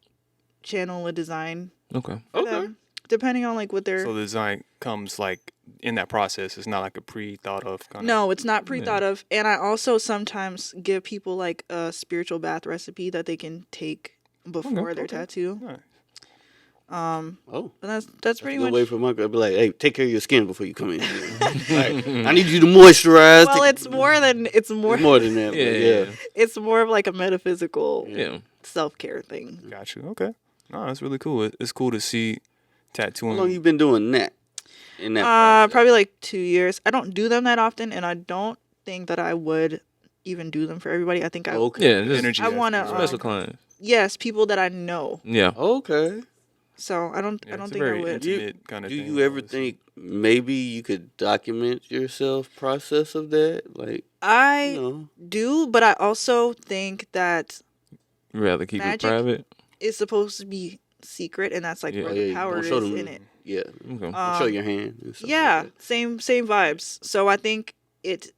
channel a design Okay. for Okay. them, depending on like what they're. So the design comes like in that process. It's not like a pre-thought of kind of. No, it's not pre-thought of. And I also sometimes give people like a spiritual bath recipe that they can take before their tattoo. Nice. Oh. And that's pretty Good much. way for my girl to be like, hey, take care of your skin before you come in. Like, I need you to moisturize. Well, it's more than It's more than that. Yeah. But yeah. it's more of like a metaphysical Yeah. self-care thing. Got you. Okay. No, that's really cool. It's cool to see tattooing. How long you been doing that? In that process? Probably like 2 years. I don't do them that often, and I don't think that I would even do them for everybody. I think Okay. Yeah. Just energy. I wanna, special clients. yes, people that I know. Yeah. Okay. So I don't Yeah, it's a think I very would. intimate kind of Do thing. you ever think maybe you could document yourself process of that? Like, I you know. do, but I also think that You rather keep Magic? it private. it's supposed to be secret, and that's like Yeah. where Oh, the yeah, power don't is show them. in it. Yeah. Okay. Don't show your hand. And stuff Yeah, Like same vibes. So I think it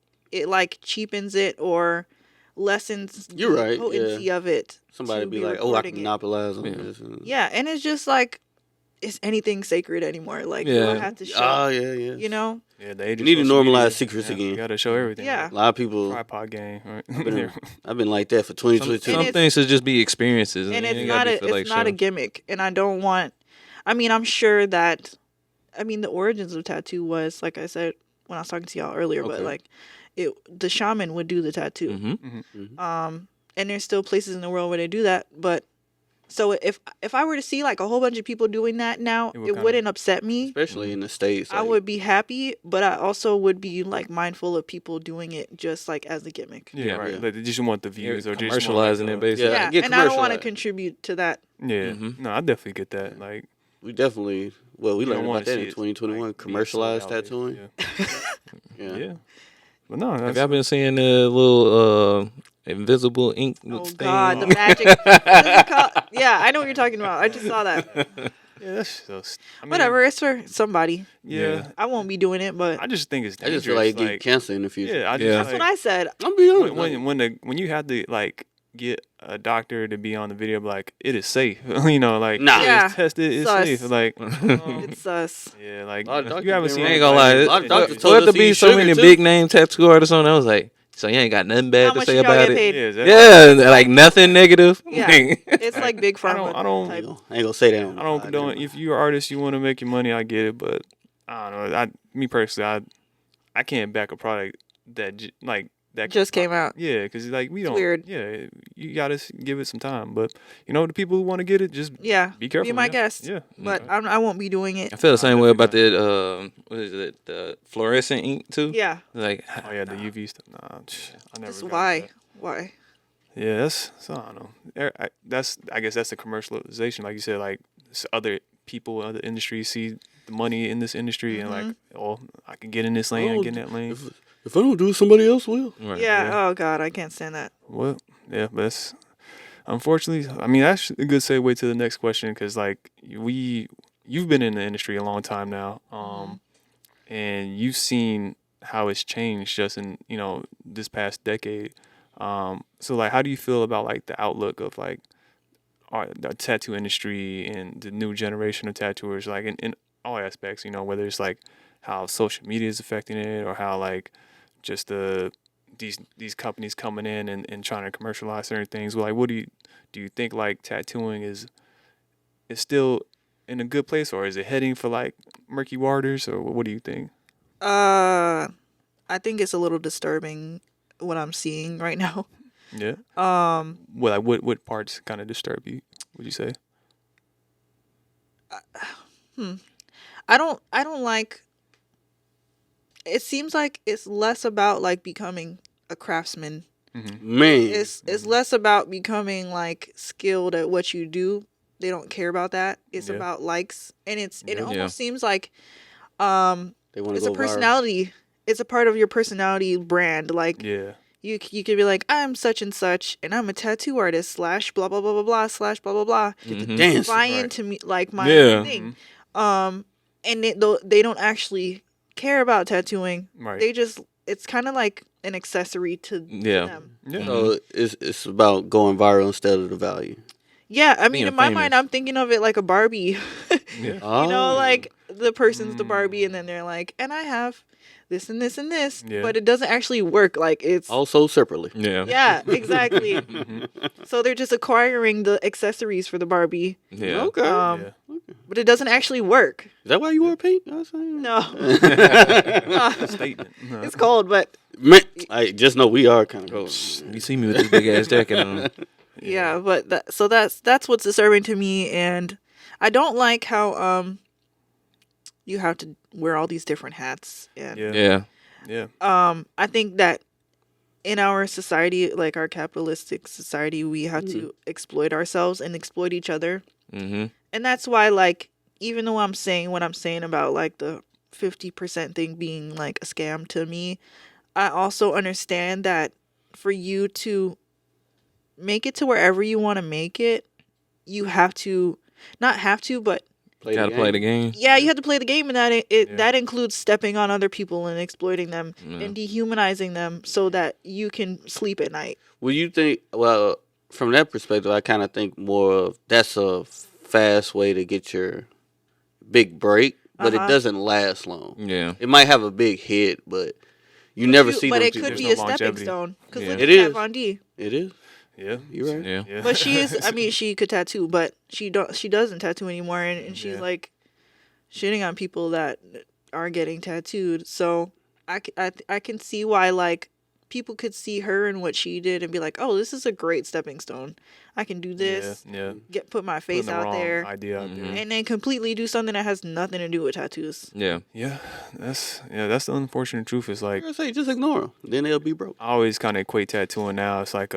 like cheapens it or lessens You're the right, potency of it. Somebody to be like, oh, I can recording it. monopolize on Yeah. this. And, Yeah, and it's just like, is anything sacred anymore? Like, do I Yeah. have to show? Oh, yeah, yeah. You know? Yeah, the age You of need to social normalize media. secrets Yeah, again. You gotta show everything. Yeah. A lot of people. Tripod game. Right? I've been like that for 2022. Some it's- things should just be experiences, And it it's ain't not gotta a be for, like, it's not a show. gimmick. And I don't want. I mean, I'm sure that. I mean, the origins of tattoo was, like I said when I was talking to y'all earlier, but Okay. like, the shaman would do the tattoo. Mm-hmm. And there's still places in the world where they do that, but So if I were to see like a whole bunch of people doing that now, It would it kinda- wouldn't upset me. Especially in the States. I like, would be happy, but I also would be like mindful of people doing it just like as a gimmick. Yeah, right. Yeah. Like, they just want the views or just commercializing want, it basically. Yeah. Yeah, get and I don't want to commercialized. contribute to that. Yeah. Mhm. No, I definitely get that. Like, We definitely, well, we you don't learned wanna about that see in it, 2021, like, being so commercialized nowadays. tattooing. Yeah. Yeah. Yeah. But no, Have that's, y'all been seeing the little invisible ink Oh thing? God, the magic. What is it called? Yeah, I know what you're talking about. I just saw that. yeah, that's so. I mean, Whatever, it's for somebody. Yeah. I won't be doing it, but I just think it's I dangerous. just feel like it get like, cancer in the future. yeah, I just Yeah. that's like, what I said. I'm being honest. when you have to like get a doctor to be on the video, like it is safe. You know, like Nah. Yeah. it's tested, it's Sus. safe. Like, It's us. yeah, like A lot of doctors you haven't been seen. I ain't gonna lie. A lot of It, doctors for told it to us to be eat so sugar, many too. big name tattoo artists on, I was like, so you ain't got nothing bad How to much say did y'all about get it. paid? Yeah, exactly. Yeah, like nothing negative. Yeah. It's like big pharma. I don't- type. I ain't gonna say that. on I don't the condone. podcast. If you're an artist, you want to make your money. I get it, but I don't know. Me personally, I can't back a product that Just came out. Yeah, because like we don't. weird. Yeah, you gotta give it some time. But the people who want to get it, just Yeah. be careful. Be my yeah. guest. Yeah, But I won't be doing it. I feel the same way about definitely that. What is it? The fluorescent ink too. Yeah. Like, Oh yeah, the UV stuff. Nah, I never. Just got why? that. Why? Yeah, that's so I don't know. I guess that's the commercialization, like you said. Like other people, other industries see the money in this industry and like, oh, I can get in this lane, Oh, get in that lane. If I don't do it, somebody else will. right, Yeah. Oh God, I can't stand that. Well, yeah, but that's unfortunately. I mean, that's a good segue to the next question because like you've been in the industry a long time now, and you've seen how it's changed just in this past decade. So like, how do you feel about like the outlook of like the tattoo industry and the new generation of tattooers, like in all aspects, whether it's like how social media is affecting it or how like just these companies coming in and trying to commercialize certain things. Well, like, what do you think like tattooing is still in a good place, or is it heading for like murky waters, or what do you think? I think it's a little disturbing what I'm seeing right now. Yeah. Well, like what parts kind of disturb you? Would you say? I don't like. It seems like it's less about like becoming a craftsman. Man, It's less about becoming like skilled at what you do. They don't care about that. It's Yeah. about likes, and it Yeah. almost seems like they want to it's go a viral. personality. It's a part of your personality brand. Like Yeah. you could be like, I'm such and such, and I'm a tattoo artist / blah blah blah blah blah / blah blah blah. Get the dance. Buy Right. into me like my Yeah. thing. And they don't actually care about tattooing. Right. They just it's kind of like an accessory to Yeah. them. Yeah. So it's about going viral instead of the value. Yeah, I mean, Being in my famous. mind, I'm thinking of it like a Barbie. Yeah. Oh. You know, like the person's the Barbie, and then they're like, and I have this and this and this, Yeah. but it doesn't actually work. Like it's Also separately. Yeah. yeah, exactly. So they're just acquiring the accessories for the Barbie, Yeah. Okay. Yeah. but it doesn't actually work. Is that why you wore pink? I was saying. No, Statement. it's cold, but Man, I just know we are kind of cold. You see me with this big ass jacket on. yeah, but that's what's disturbing to me, and I don't like how you have to wear all these different hats, and Yeah. Yeah. Yeah. I think that in our society, like our capitalistic society, we have to exploit ourselves and exploit each other. Mm-hmm. And that's why, like, even though I'm saying what I'm saying about like the 50% thing being like a scam to me, I also understand that for you to make it to wherever you want to make it, you have to not have to, but Gotta play the game. yeah, you have to play the game, and that Yeah. that includes stepping on other people and exploiting them Yeah. and dehumanizing them so that you can sleep at night. Well, you think? Well, from that perspective, I kind of think more of that's a fast way to get your big break, but it doesn't last long. Yeah. It might have a big hit, but you never see. But them it two could There's be no a stepping longevity. stone. Because Yeah. look It at Kat is. Von D. It is. Yeah. You're right. Yeah. Yeah. But she is. I mean, she could tattoo, but she doesn't tattoo anymore, and she's Yeah. like shitting on people that are getting tattooed. So I can see why like people could see her and what she did and be like, oh, this is a great stepping stone. I can do this. Yeah. Put my Putting face the out wrong there, idea out there. and then completely do something that has nothing to do with tattoos. Yeah. Yeah, that's the unfortunate truth. Is like I say, just ignore them. Then they'll be broke. I always kind of equate tattooing now. It's like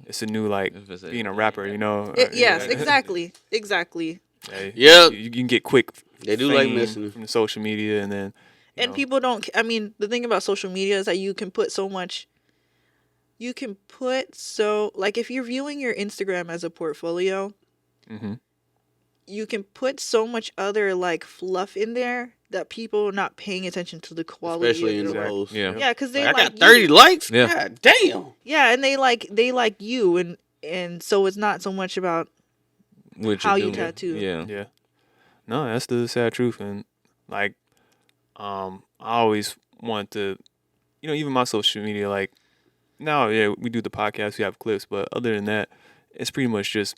it's a new like If it's being a rapper. You know. Yes, exactly. Hey, Yeah. You can get quick. They do like fame messing. from the social media, and then And people don't. I mean, the thing about social media is that you can put so much. You can put like if you're viewing your Instagram as a portfolio, Mhm. you can put so much other like fluff in there that people are not paying attention to the quality Especially of in your the work. post. Yeah. Yeah, because they Like, like I got 30 you. likes? Yeah. God damn. Yeah, and they like you, and so it's not so much about What how you you do. tattoo. Yeah. Yeah. No, that's the sad truth, and like, I always want to, even my social media, like, now, yeah, we do the podcast, we have clips, but other than that, it's pretty much just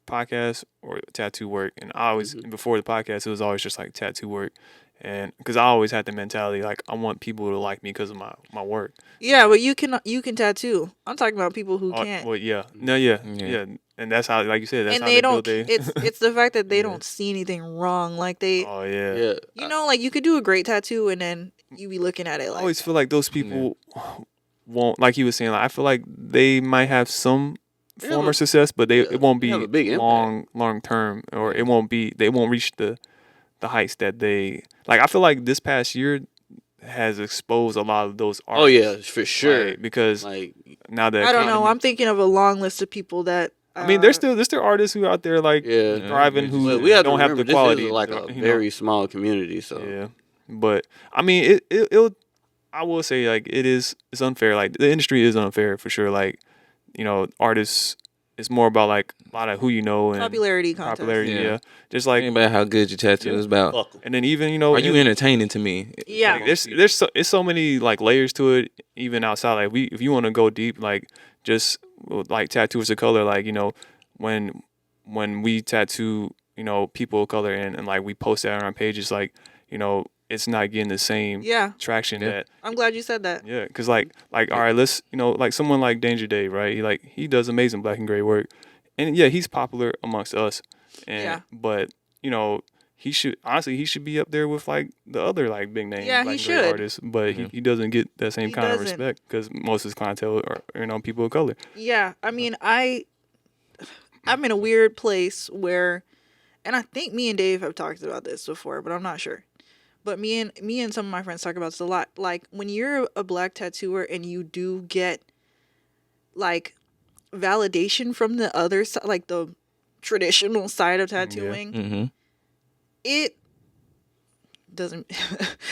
podcast or tattoo work. And I always, before the podcast, it was always just like tattoo work, and because I always had the mentality like I want people to like me because of my work. Yeah, but you can tattoo. I'm talking about people who can't. Well, yeah, no, yeah, Yeah. and that's how, like you said, that's And how they build don't. their. It's the fact that they Yeah. don't see anything wrong. Like they, Oh yeah. Yeah. like you could do a great tattoo and then you be looking at it I like. always feel like those people won't, like you were saying. Like, I feel like they might have some They form have of success, but it won't they be have a big long term, or they won't reach the heights that they like. I feel like this past year has exposed a lot of those artists. Oh, yeah, for sure. like, because Like, now that I don't know. economy- I'm thinking of a long list of people that. I mean, there's still artists who are out there like yeah. thriving who But we have to don't have remember, the quality. this is like a very small community, so. Yeah, but I mean, it'll. I will say like it's unfair. Like the industry is unfair for sure. Like artists. It's more about like a lot of who you know and popularity contest. popularity. Yeah. Yeah, just like Ain't about how good your tattoo is about. Fuck 'em. and then even Are you entertaining to me? Yeah. like, it's so many like layers to it even outside. Like if you want to go deep, like just like tattoos of color. Like when we tattoo people of color and like we post that on our pages, like it's not getting the same Yeah, traction Yeah. that. I'm glad you said that. Yeah, because like all right, let's like someone like Danger Dave, right? He does amazing black and gray work, and yeah, he's popular amongst us. And Yeah. but he should be up there with like the other like big name Yeah, black he and gray should. artists, but Yeah. he doesn't get that same He kind of doesn't. respect because most of his clientele are people of color. Yeah, I mean, I'm in a weird place where, and I think me and Dave have talked about this before, but I'm not sure. But me and some of my friends talk about this a lot. Like when you're a black tattooer and you do get like validation from the other side, like the traditional side of tattooing, Mm-hmm. it doesn't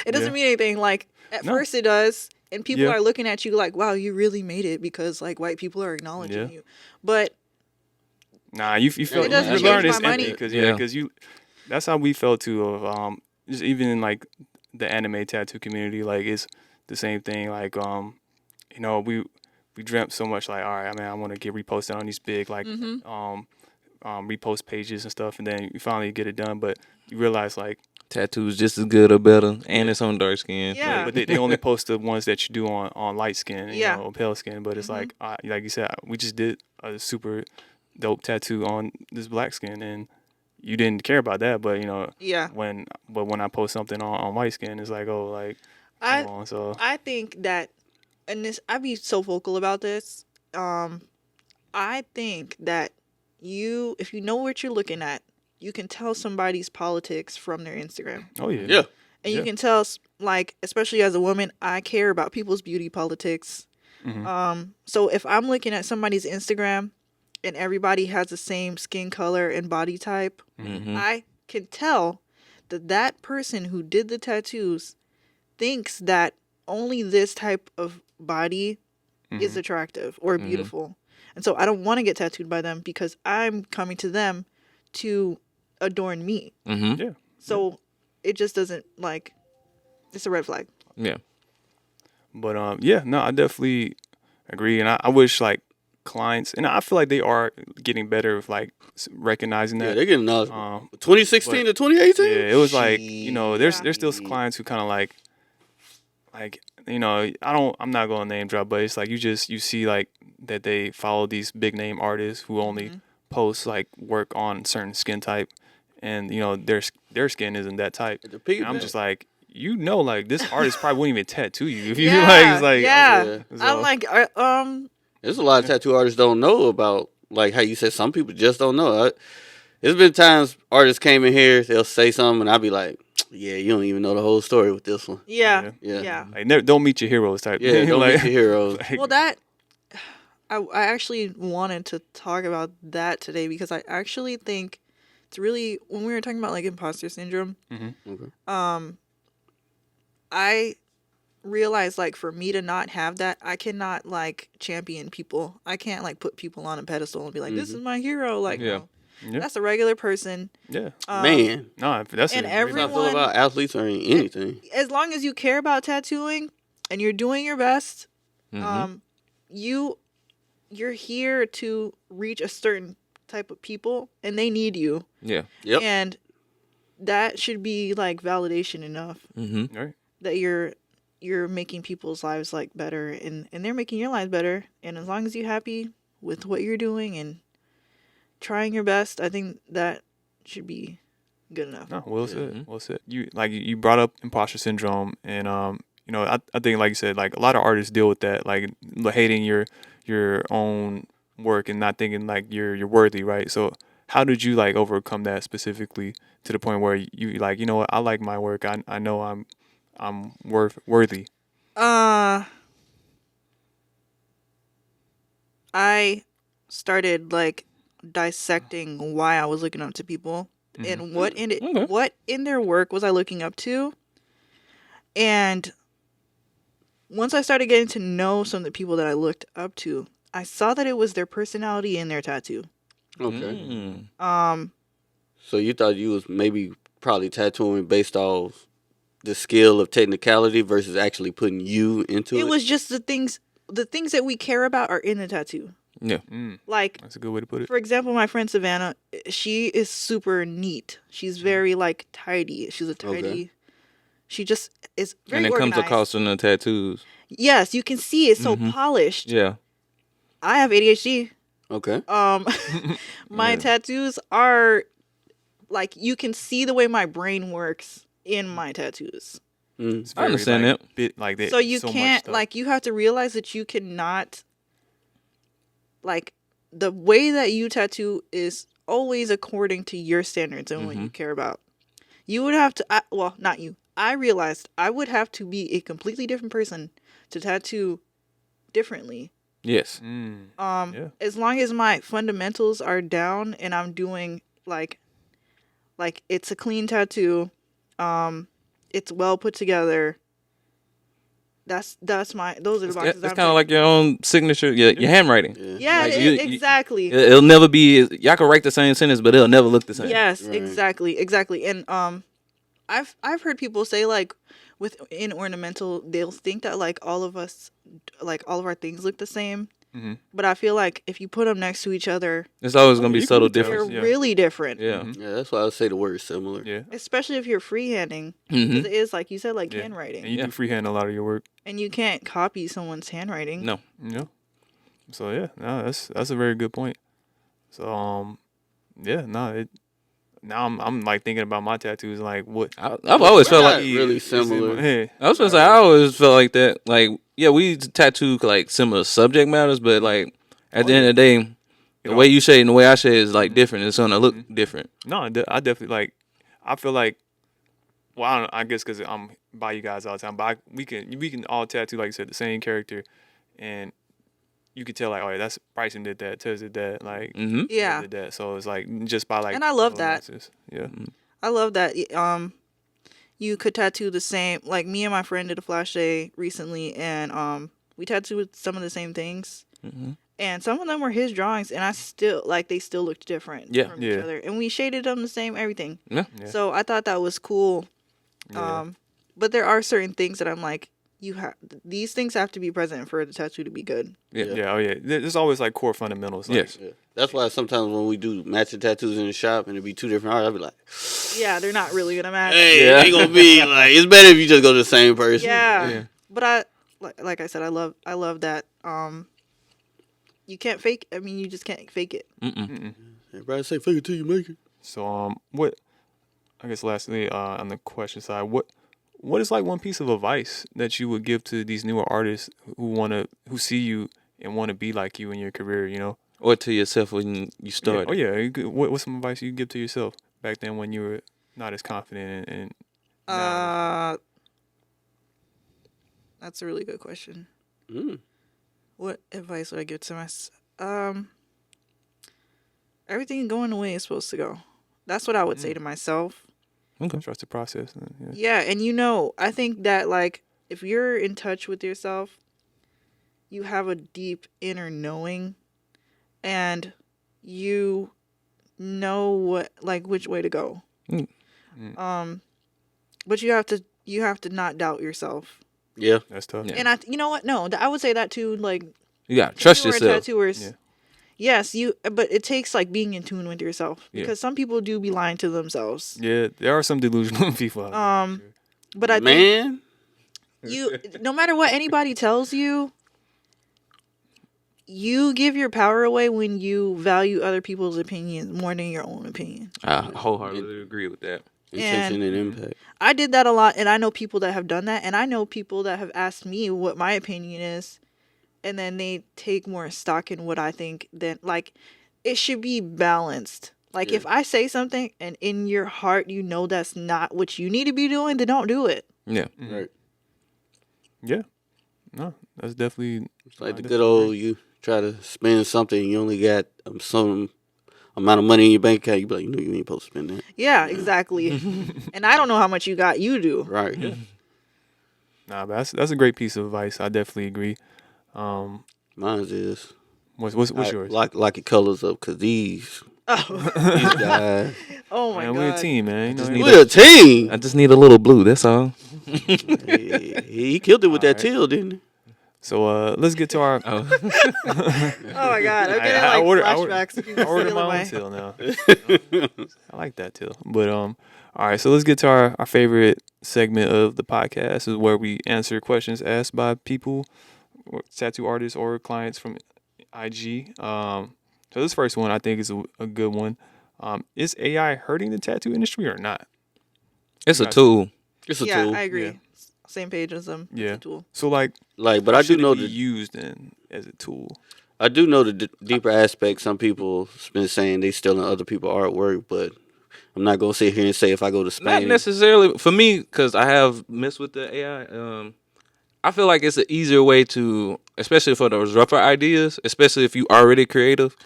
it doesn't Yeah. mean anything. Like at No. first it does, and people Yeah. are looking at you like, wow, you really made it because like white people are acknowledging Yeah. you. But Nah, you feel It doesn't you change learn my it's empty mind. because Yeah. that's how we felt too of just even in like the anime tattoo community, like it's the same thing. Like we dreamt so much like, all right, I mean, I want to get reposted on these big like repost pages and stuff, and then you finally get it done, but you realize like Tattoos just as good or better, and it's on dark skin. Yeah. but they only post the ones that you do on light skin, Yeah. or pale skin, but it's like you said, we just did a super dope tattoo on this black skin, and you didn't care about that, but yeah, when I post something on white skin, it's like, oh, like come on. So I think that, and this, I be so vocal about this. I think that if you know what you're looking at, you can tell somebody's politics from their Instagram. oh yeah, Yeah. And Yeah. you can tell, like, especially as a woman, I care about people's beauty politics. Mhm. So if I'm looking at somebody's Instagram and everybody has the same skin color and body type, Mm-hmm. I can tell that person who did the tattoos thinks that only this type of body is attractive or beautiful. And so I don't want to get tattooed by them because I'm coming to them to adorn me. Mm-hmm. yeah. So it just doesn't, like, it's a red flag. Yeah. But yeah, no, I definitely agree, and I wish like clients, and I feel like they are getting better with like recognizing Yeah, that. they're getting us. Um, 2016 to 2018? yeah, it was like there's Yeah. still clients who kind of like I'm not going to name drop, but it's like you see like that they follow these big name artists who only post like work on certain skin type, and their skin isn't that type. The And I'm just like, like this artist probably wouldn't even tattoo you if you Yeah, it's like, yeah. Yeah. I'm like, There's a lot of tattoo artists don't know about, like how you said, some people just don't know. There's been times artists came in here, they'll say something, and I'll be like, yeah, you don't even know the whole story with this one. yeah, Yeah. yeah. like never, don't meet your heroes type. Yeah, don't like, meet your heroes. like, Well, that I actually wanted to talk about that today because I actually think it's really, when we were talking about like imposter syndrome, Okay. I realized like for me to not have that, I cannot like champion people. I can't like put people on a pedestal and be like, this is my hero. Like, Yeah. no, Yeah. that's a regular person. yeah. Man, No, that's and a how I feel everyone- about athletes or anything. As long as you care about tattooing and you're doing your best, Mm-hmm. you're here to reach a certain type of people and they need you. Yeah. Yep. And that should be like validation enough Mm-hmm. right. that you're making people's lives like better and they're making your lives better. And as long as you're happy with what you're doing and trying your best, I think that should be good enough. No, well said. Mhm. Well said. You brought up imposter syndrome, and I think like you said, like a lot of artists deal with that, like hating your own work and not thinking like you're worthy, right? So how did you like overcome that specifically to the point where you like, you know what, I like my work. I know I'm worthy. I started like dissecting why I was looking up to people and what in their work was I looking up to. And once I started getting to know some of the people that I looked up to, I saw that it was their personality in their tattoo. Okay. Mm. So you thought you was maybe probably tattooing based off the skill of technicality versus actually putting you into it? It was just the things that we care about are in the tattoo. Yeah. Like, That's a good way to put it. for example, my friend Savannah, she is super neat. She's very like tidy. She's a tidy. Okay. She just is very And it organized. comes across in the tattoos. Yes, you can see it's so polished. Yeah. I have ADHD. Okay. My Yeah. tattoos are like you can see the way my brain works in my tattoos. It's I understand like, that. Bit like that. So you much can't stuff. like you have to realize that you cannot like the way that you tattoo is always according to your standards and what you care about. You would have to not you. I realized I would have to be a completely different person to tattoo differently. Yes. Yeah. As long as my fundamentals are down and I'm doing like it's a clean tattoo, it's well put together. Those are the It's boxes. kind I'm of checking. like your own signature, your handwriting. Yeah, like exactly. It'll never be. Y'all can write the same sentence, but it'll never look the same. Yes, Right. exactly. And I've heard people say like in ornamental they'll think that like all of our things look the same. But I feel like if you put them next to each other, It's always gonna You be can subtle tell. they're difference. Yeah. really different. Yeah. Yeah, that's why I would say the word similar. Yeah. Especially if you're freehanding, Mhm. because it is like you said, like Yeah. handwriting, And you do freehand a lot of your work. and you can't copy someone's handwriting. No. Yeah. So yeah, no, that's a very good point. So yeah, no, now I'm like thinking about my tattoos, like what I've always felt not like really is in my similar. head. I was gonna say I always felt like that. Like, yeah, we tattoo like similar subject matters, but like at the end of the day, the way you say it and the way I say it is like different. It's gonna look different. No, I definitely like. I feel like, well, I guess because I'm by you guys all the time, but we can all tattoo like you said the same character, and you could tell like, oh yeah, that's Bryson did that, Tez did that, like Mm-hmm. Yeah, did that. So it's like just by like, And I love that. nuances. Yeah. I love that. You could tattoo the same. Like me and my friend did a flash day recently, and we tattooed some of the same things. And some of them were his drawings, and I still like they still looked different Yeah. from each other, and we shaded them the same, everything. Yeah. Yeah. So I thought that was cool. Yeah. But there are certain things that I'm like, these things have to be present for the tattoo to be good. Yeah. Oh yeah. There's always like core fundamentals. Like, Yes. Yeah. That's why sometimes when we do matching tattoos in the shop and it be two different artists, I'll be like, Yeah, they're not really gonna match. hey, Yeah. it ain't gonna be like, it's better if you just go to the same person. Yeah. Yeah. But like I said, I love that. You can't fake. I mean, you just can't fake it. Everybody say fake it till you make it. So what? I guess lastly, on the question side, what is like one piece of advice that you would give to these newer artists who see you and want to be like you in your career? You know, Or to yourself when you yeah. started. Oh yeah. What's some advice you give to yourself back then when you were not as confident and now? That's a really good question. Mm. What advice would I give to myself? Everything going the way it's supposed to go. That's what I would say to myself. Okay. Trust the process. And, Yeah, and I think that like if you're in touch with yourself, you have a deep inner knowing, and you know which way to go. But you have to not doubt yourself. Yeah. That's tough. Yeah. And you know what? No, I would say that too. Like You gotta trust newer yourself. tattooers. Yeah. Yes, but it takes like being in tune with yourself because some people do be lying to themselves. Yeah, there are some delusional people out there. Sure. But I think Man. no matter what anybody tells you, you give your power away when you value other people's opinions more than your own opinion. I wholeheartedly agree with that. Intention and impact. I did that a lot, and I know people that have done that, and I know people that have asked me what my opinion is, and then they take more stock in what I think than, like, it should be balanced. Like, if I say something and in your heart you know that's not what you need to be doing, then don't do it. Yeah. Right. Yeah. No, that's definitely. It's like the good old, you try to spend something, you only got some amount of money in your bank account, you be like, you ain't supposed to spend that. Yeah, exactly. And I don't know how much you got. You do. Right. Yeah. Nah, but that's a great piece of advice. I definitely agree. Mine is What's yours? Lock your colors up, cause these Oh, guys. oh my Man, god. we're a team, man. just You need know, We're a team. I just need a little blue. That's all. He killed it with that Alright. teal, didn't he? so let's get to our. Oh. Oh my god. I'm getting I like ordered- flashbacks. I ordered my own till now. I like that till. But all right, so let's get to our favorite segment of the podcast, is where we answer questions asked by people, or tattoo artists or clients from IG. So this first one I think is a good one. Is AI hurting the tattoo industry or not? It's a tool. It's a Yeah, tool. I agree. Yeah. Same page as them. It's Yeah. a tool. So like, But how I do should know it be the used in as a tool. I do know the deeper aspect. Some people been saying they stealing other people's artwork, but I'm not gonna sit here and say if I go to Spain. Not necessarily for me, because I have messed with the AI. I feel like it's an easier way to, especially for those rougher ideas, especially if you already creative.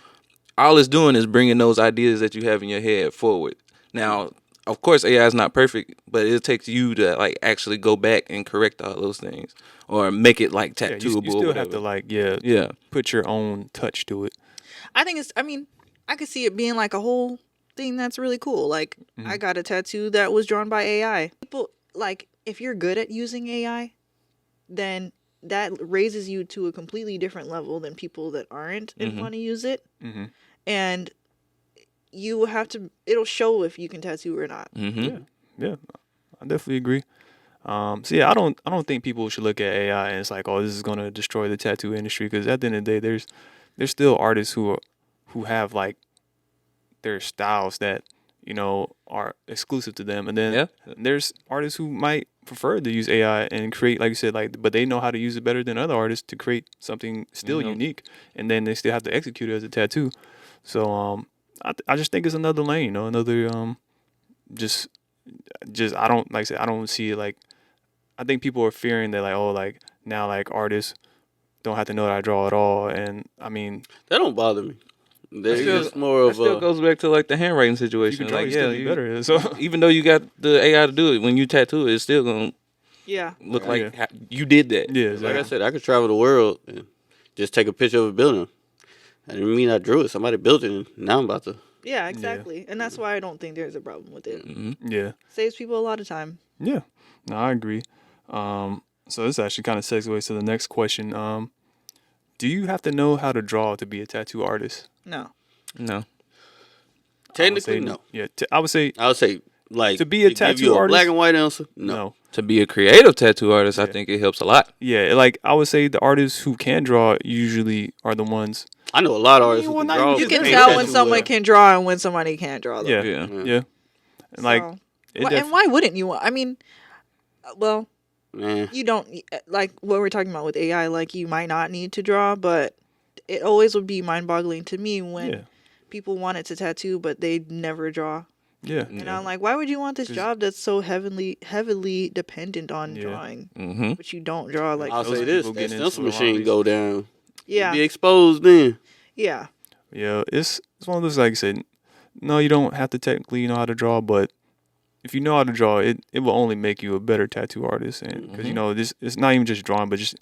All it's doing is bringing those ideas that you have in your head forward. Now, of course, AI is not perfect, but it takes you to like actually go back and correct all those things or make it like Yeah, tattooable. you or still whatever. have to like Yeah. put your own touch to it. I think I could see it being like a whole thing that's really cool. Like, I got a tattoo that was drawn by AI. People, like, if you're good at using AI, then that raises you to a completely different level than people that aren't and want to use it. Mm-hmm. And you will have to, it'll show if you can tattoo or not. Mm-hmm. Yeah, I definitely agree. So yeah, I don't think people should look at AI and it's like, oh, this is gonna destroy the tattoo industry, because at the end of the day, there's still artists who have like their styles that are exclusive to them, and then there's artists who might prefer to use AI and create, like you said, like, but they know how to use it better than other artists to create something still unique, and then they still have to execute it as a tattoo. So I just think it's another lane, another just I don't, like I said, I don't see it like, I think people are fearing that, like, oh, like now like artists don't have to know how to draw at all, and I mean that don't bother me. There's still- just more of It still a goes back to like the handwriting you situation. can draw, Like, you still be you- better. So even though you got the AI to do it, when you tattoo it, it's still gonna Yeah. look Yeah. like you did that. yeah, like exactly. I said, I could travel the world and just take a picture of a building. I didn't mean I drew it. Somebody built it, and now I'm about to. Yeah, exactly. And that's why I don't think there's a problem with it. Yeah. Saves people a lot of time. Yeah, no, I agree. So this actually kind of segues to the next question. Do you have to know how to draw to be a tattoo artist? No. No. I would Technically, say no. Yeah, I would say I would say Like To be a give tattoo you a artist? black and white answer? No. No. To be a creative tattoo artist, I Yeah. think it helps a lot. Yeah, like I would say the artists who can draw usually are the ones. I know a lot of I mean, artists who well, can not draw. even You just can paint tell tattoo when tattoo someone well. can draw and when somebody can't draw. Though. Yeah, Yeah. yeah. And like So, it and why wouldn't you? I mean, well, Man. you don't like what we're talking about with AI. Like you might not need to draw, but it always would be mind-boggling to me when yeah, people wanted to tattoo but they never draw. yeah, And I'm like, why would you want this 'Cause- job that's so heavily dependent on Yeah. drawing, Mm-hmm. but you don't draw? Like, I'll those say this: people that getting stencil into the machine hobbies. go down. yeah, Be exposed then. yeah, yeah. It's one of those, like I said. No, you don't have to technically know how to draw, but if you know how to draw, it will only make you a better tattoo artist. And because you know this, it's not even just drawing, but just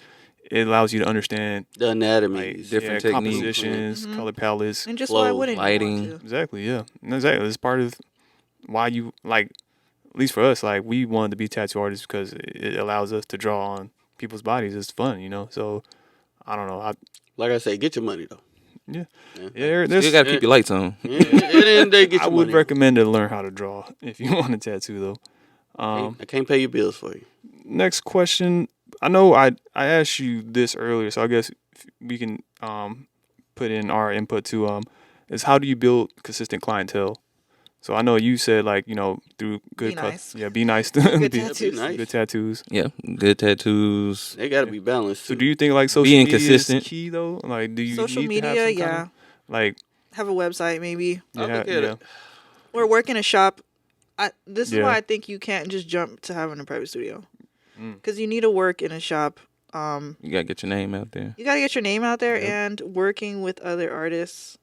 it allows you to understand The anatomy. like different yeah, techniques. compositions, Mhm. color palettes. and just Flow, why wouldn't lighting. you want to? Exactly, yeah, and exactly. It's part of why you like. At least for us, like we wanted to be tattoo artists because it allows us to draw on people's bodies. It's fun, you know. So I don't know. Like I say, get your money though. Yeah, Yeah. yeah. You gotta keep your lights on. Yeah, at the end of the day, get I your would money. recommend to learn how to draw if you want a tattoo, though. I can't pay your bills for you. Next question. I know I asked you this earlier, so I guess we can put in our input to is how do you build consistent clientele? So I know you said like through good nice. yeah, be nice to Good be- tattoos. nice. good tattoos. Yeah, good tattoos. They got to be balanced. So Too. do you think like social Being media consistent. is key though? Like do you Social need to have media, some kind yeah. of, like Have a website, maybe, I look at yeah. it. or work in a shop. This is Yeah. why I think you can't just jump to having a private studio, Mm. because you need to work in a shop. You gotta get your name out there. You gotta get your name out there, Yep. and working with other artists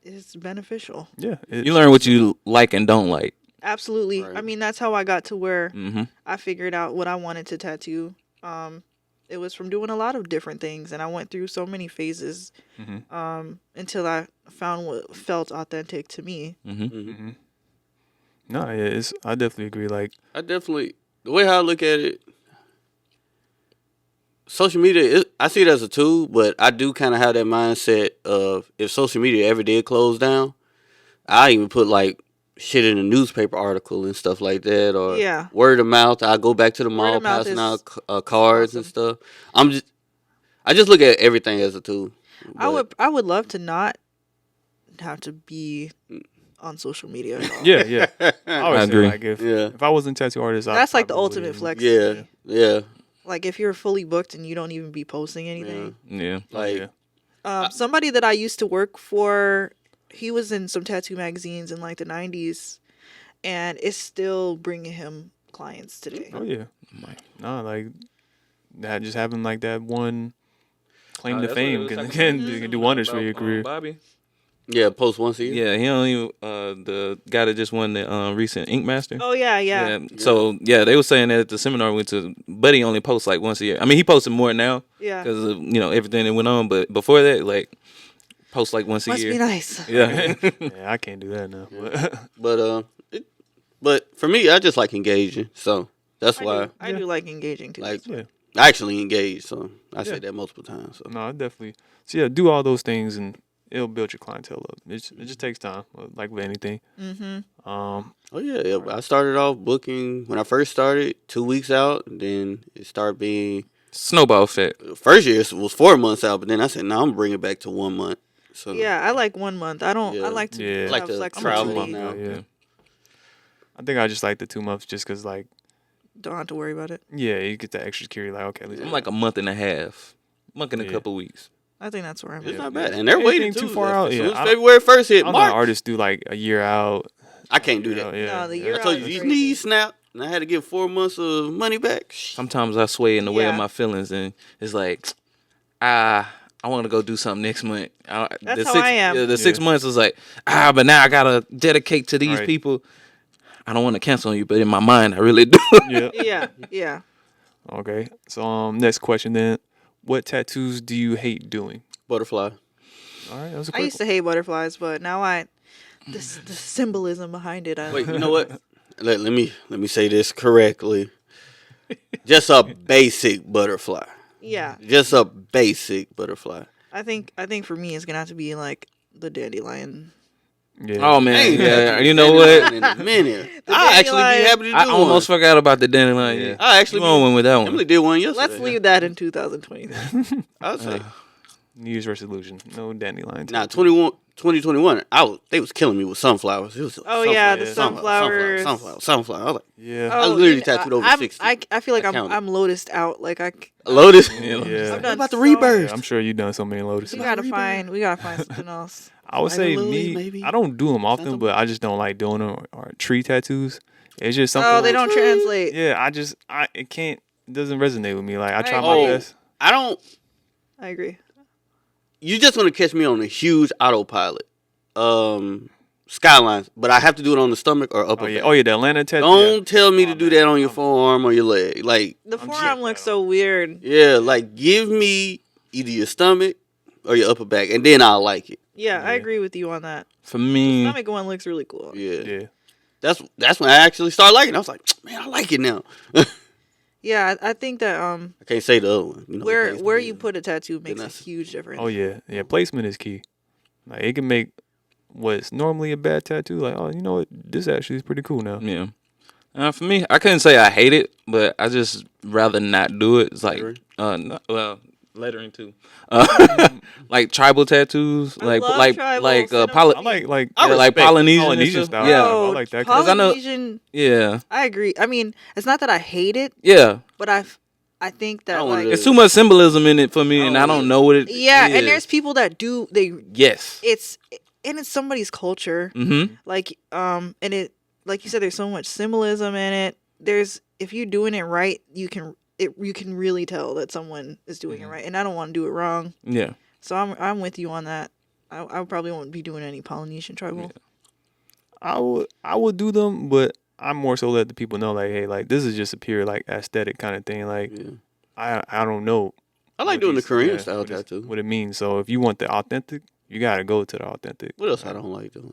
is beneficial. Yeah, You learn what you like and don't like. Absolutely. I Right. mean, that's how I got to where Mm-hmm. I figured out what I wanted to tattoo. It was from doing a lot of different things, and I went through so many phases Mhm. until I found what felt authentic to me. Mm-hmm. Mhm. No, yeah, I definitely agree. Like The way how I look at it, social media, I see it as a tool, but I do kind of have that mindset of if social media ever did close down, I even put like shit in a newspaper article and stuff like that, or Yeah. word of mouth. I go back to the Word mall of mouth passing is out cards and awesome. stuff. I just look at everything as a tool. I would love to not have to be on social media at all. yeah, yeah. I always I say, agree. like Yeah. if I wasn't a tattoo artist, That's I like the probably ultimate wouldn't. flex. Yeah, yeah. Like if you're fully booked and you don't even be posting anything. Yeah. Like Yeah. Somebody that I used to work for, he was in some tattoo magazines in like the 90s, and it's still bringing him clients today. Oh yeah. My- No, like that just having like that one claim Oh, to that's what it fame was can talking can do wonders for your career. Bobby. yeah, post once a year. Yeah, he only the guy that just won the recent Ink Master. Oh yeah. So they were saying that at the seminar we went to, Buddy only posts like once a year. I mean, he posted more now Yeah. because of everything that went on. But before that, like post like once a Must year. be nice. Yeah. Yeah, I can't do that now. But for me, I just like engaging, so that's why I do like engaging too. like Yeah. I actually engage. So I Yeah. said that multiple times. So. No, I definitely. So yeah, do all those things and it'll build your clientele up. It just takes time, like with anything. Mm-hmm. Um, Oh yeah. I started off booking when I first started 2 weeks out, and then it started being Snowball effect. first year it was 4 months out, but then I said no, I'm bringing it back to 1 month. So Yeah, I like 1 month. I don't. Yeah. I like to Yeah. have Like to flexibility. travel now. yeah. I think I just like the 2 months just because like Don't have to worry about it. yeah, you get the extra security. Like okay, at least I'm like a month and a half, month and a Yeah. couple weeks. I think that's where I'm it's at. not bad, and they're Anything waiting too too far out, As yeah, soon as I don't- February 1st hit I don't know. March, Artists do like a year out. I can't do you that. know, yeah. No, the year I out told is you these crazy. knees snapped, and I had to get 4 months of money back. Sometimes I sway in the way of Yeah. my feelings, and it's like, I want to go do something next month. That's how I am. The 6 months was like, but now I gotta dedicate to these Right. people. I don't want to cancel on you, but in my mind, I really do. Yeah. Yeah. Okay. So next question then. What tattoos do you hate doing? Butterfly. All right, that was a I quick used to hate butterflies, but now the symbolism behind it. Wait, you know what? Let me say this correctly. Just a basic butterfly. Yeah, Just a basic butterfly. I think for me it's gonna have to be like the dandelion Yeah. Oh I man, ain't yeah. had You know dandelion what? in a minute. The I actually be dandelion. happy to do I almost one. forgot about the dandelion. Yeah. Yeah. I actually You on one with that Emily one. did one yesterday. Let's leave that in 2023. I would say. New Year's resolution. No dandelion. Nah, tattoos. 2021, they was killing me with sunflowers. It was Oh yeah, the sunflowers. sunflowers. I was like, Yeah. I Oh, literally tattooed over I'm, 60. I feel like I I'm counted. lotused out. Like Lotus. Yeah. I've What done about the so- rebirth? Yeah, I'm sure you've done so many lotuses. We gotta find something else. I would Spider say lily, me. maybe? I don't do them often, Something. but I just don't like doing them or tree tattoos. It's just something. Oh, they don't translate. Yeah, it can't. It doesn't resonate with me. Like I try I my agree. best. I don't. I agree. You just want to catch me on a huge autopilot. Skylines, but I have to do it on the stomach or upper Oh yeah. back. Oh yeah. The Atlanta tattoo. Don't tell me to Oh, do man. that on your forearm or your leg. Like, The I'm forearm checked looks that so weird. yeah, like give me either your stomach or your upper back, and then I'll like it. Yeah, I Yeah. agree with you on that. For me, Stomach one looks really cool. Yeah, Yeah. that's when I actually started liking it. I was like, man, I like it now. Yeah, I think that I can't say the other one. You know, where you put a tattoo makes a that's- huge difference. Oh yeah. Yeah. Placement is key. Like it can make what's normally a bad tattoo. Like, oh, you know what? This actually is pretty cool now. yeah. For me, I couldn't say I hate it, but I just rather not do it. It's like, lettering too. Like tribal tattoos, I like love like tribal like cinnamon. poly- I like I yeah, like respect Polynesian, Polynesian and stuff. style. Yeah, Oh, I like that. 'Cause I know- Polynesian. yeah, I agree. I mean, it's not that I hate it, yeah. but I think that don't wanna like It's too much symbolism in it for me, and I don't know what it. yeah, is. and there's people that do yes. it's somebody's culture. Mm-hmm. Like and it like you said, there's so much symbolism in it. There's if you're doing it right, you can really tell that someone is doing it right, and I don't want to do it wrong. Yeah. So I'm with you on that. I probably won't be doing any Polynesian tribal. I would do them, but I'm more so let the people know like, hey, like this is just a pure like aesthetic kind of thing. Like Yeah. I don't know. I like what doing the these- Korean yeah, style what it's- tattoo. What it means. So if you want the authentic, you gotta go to the authentic. What else I don't like doing?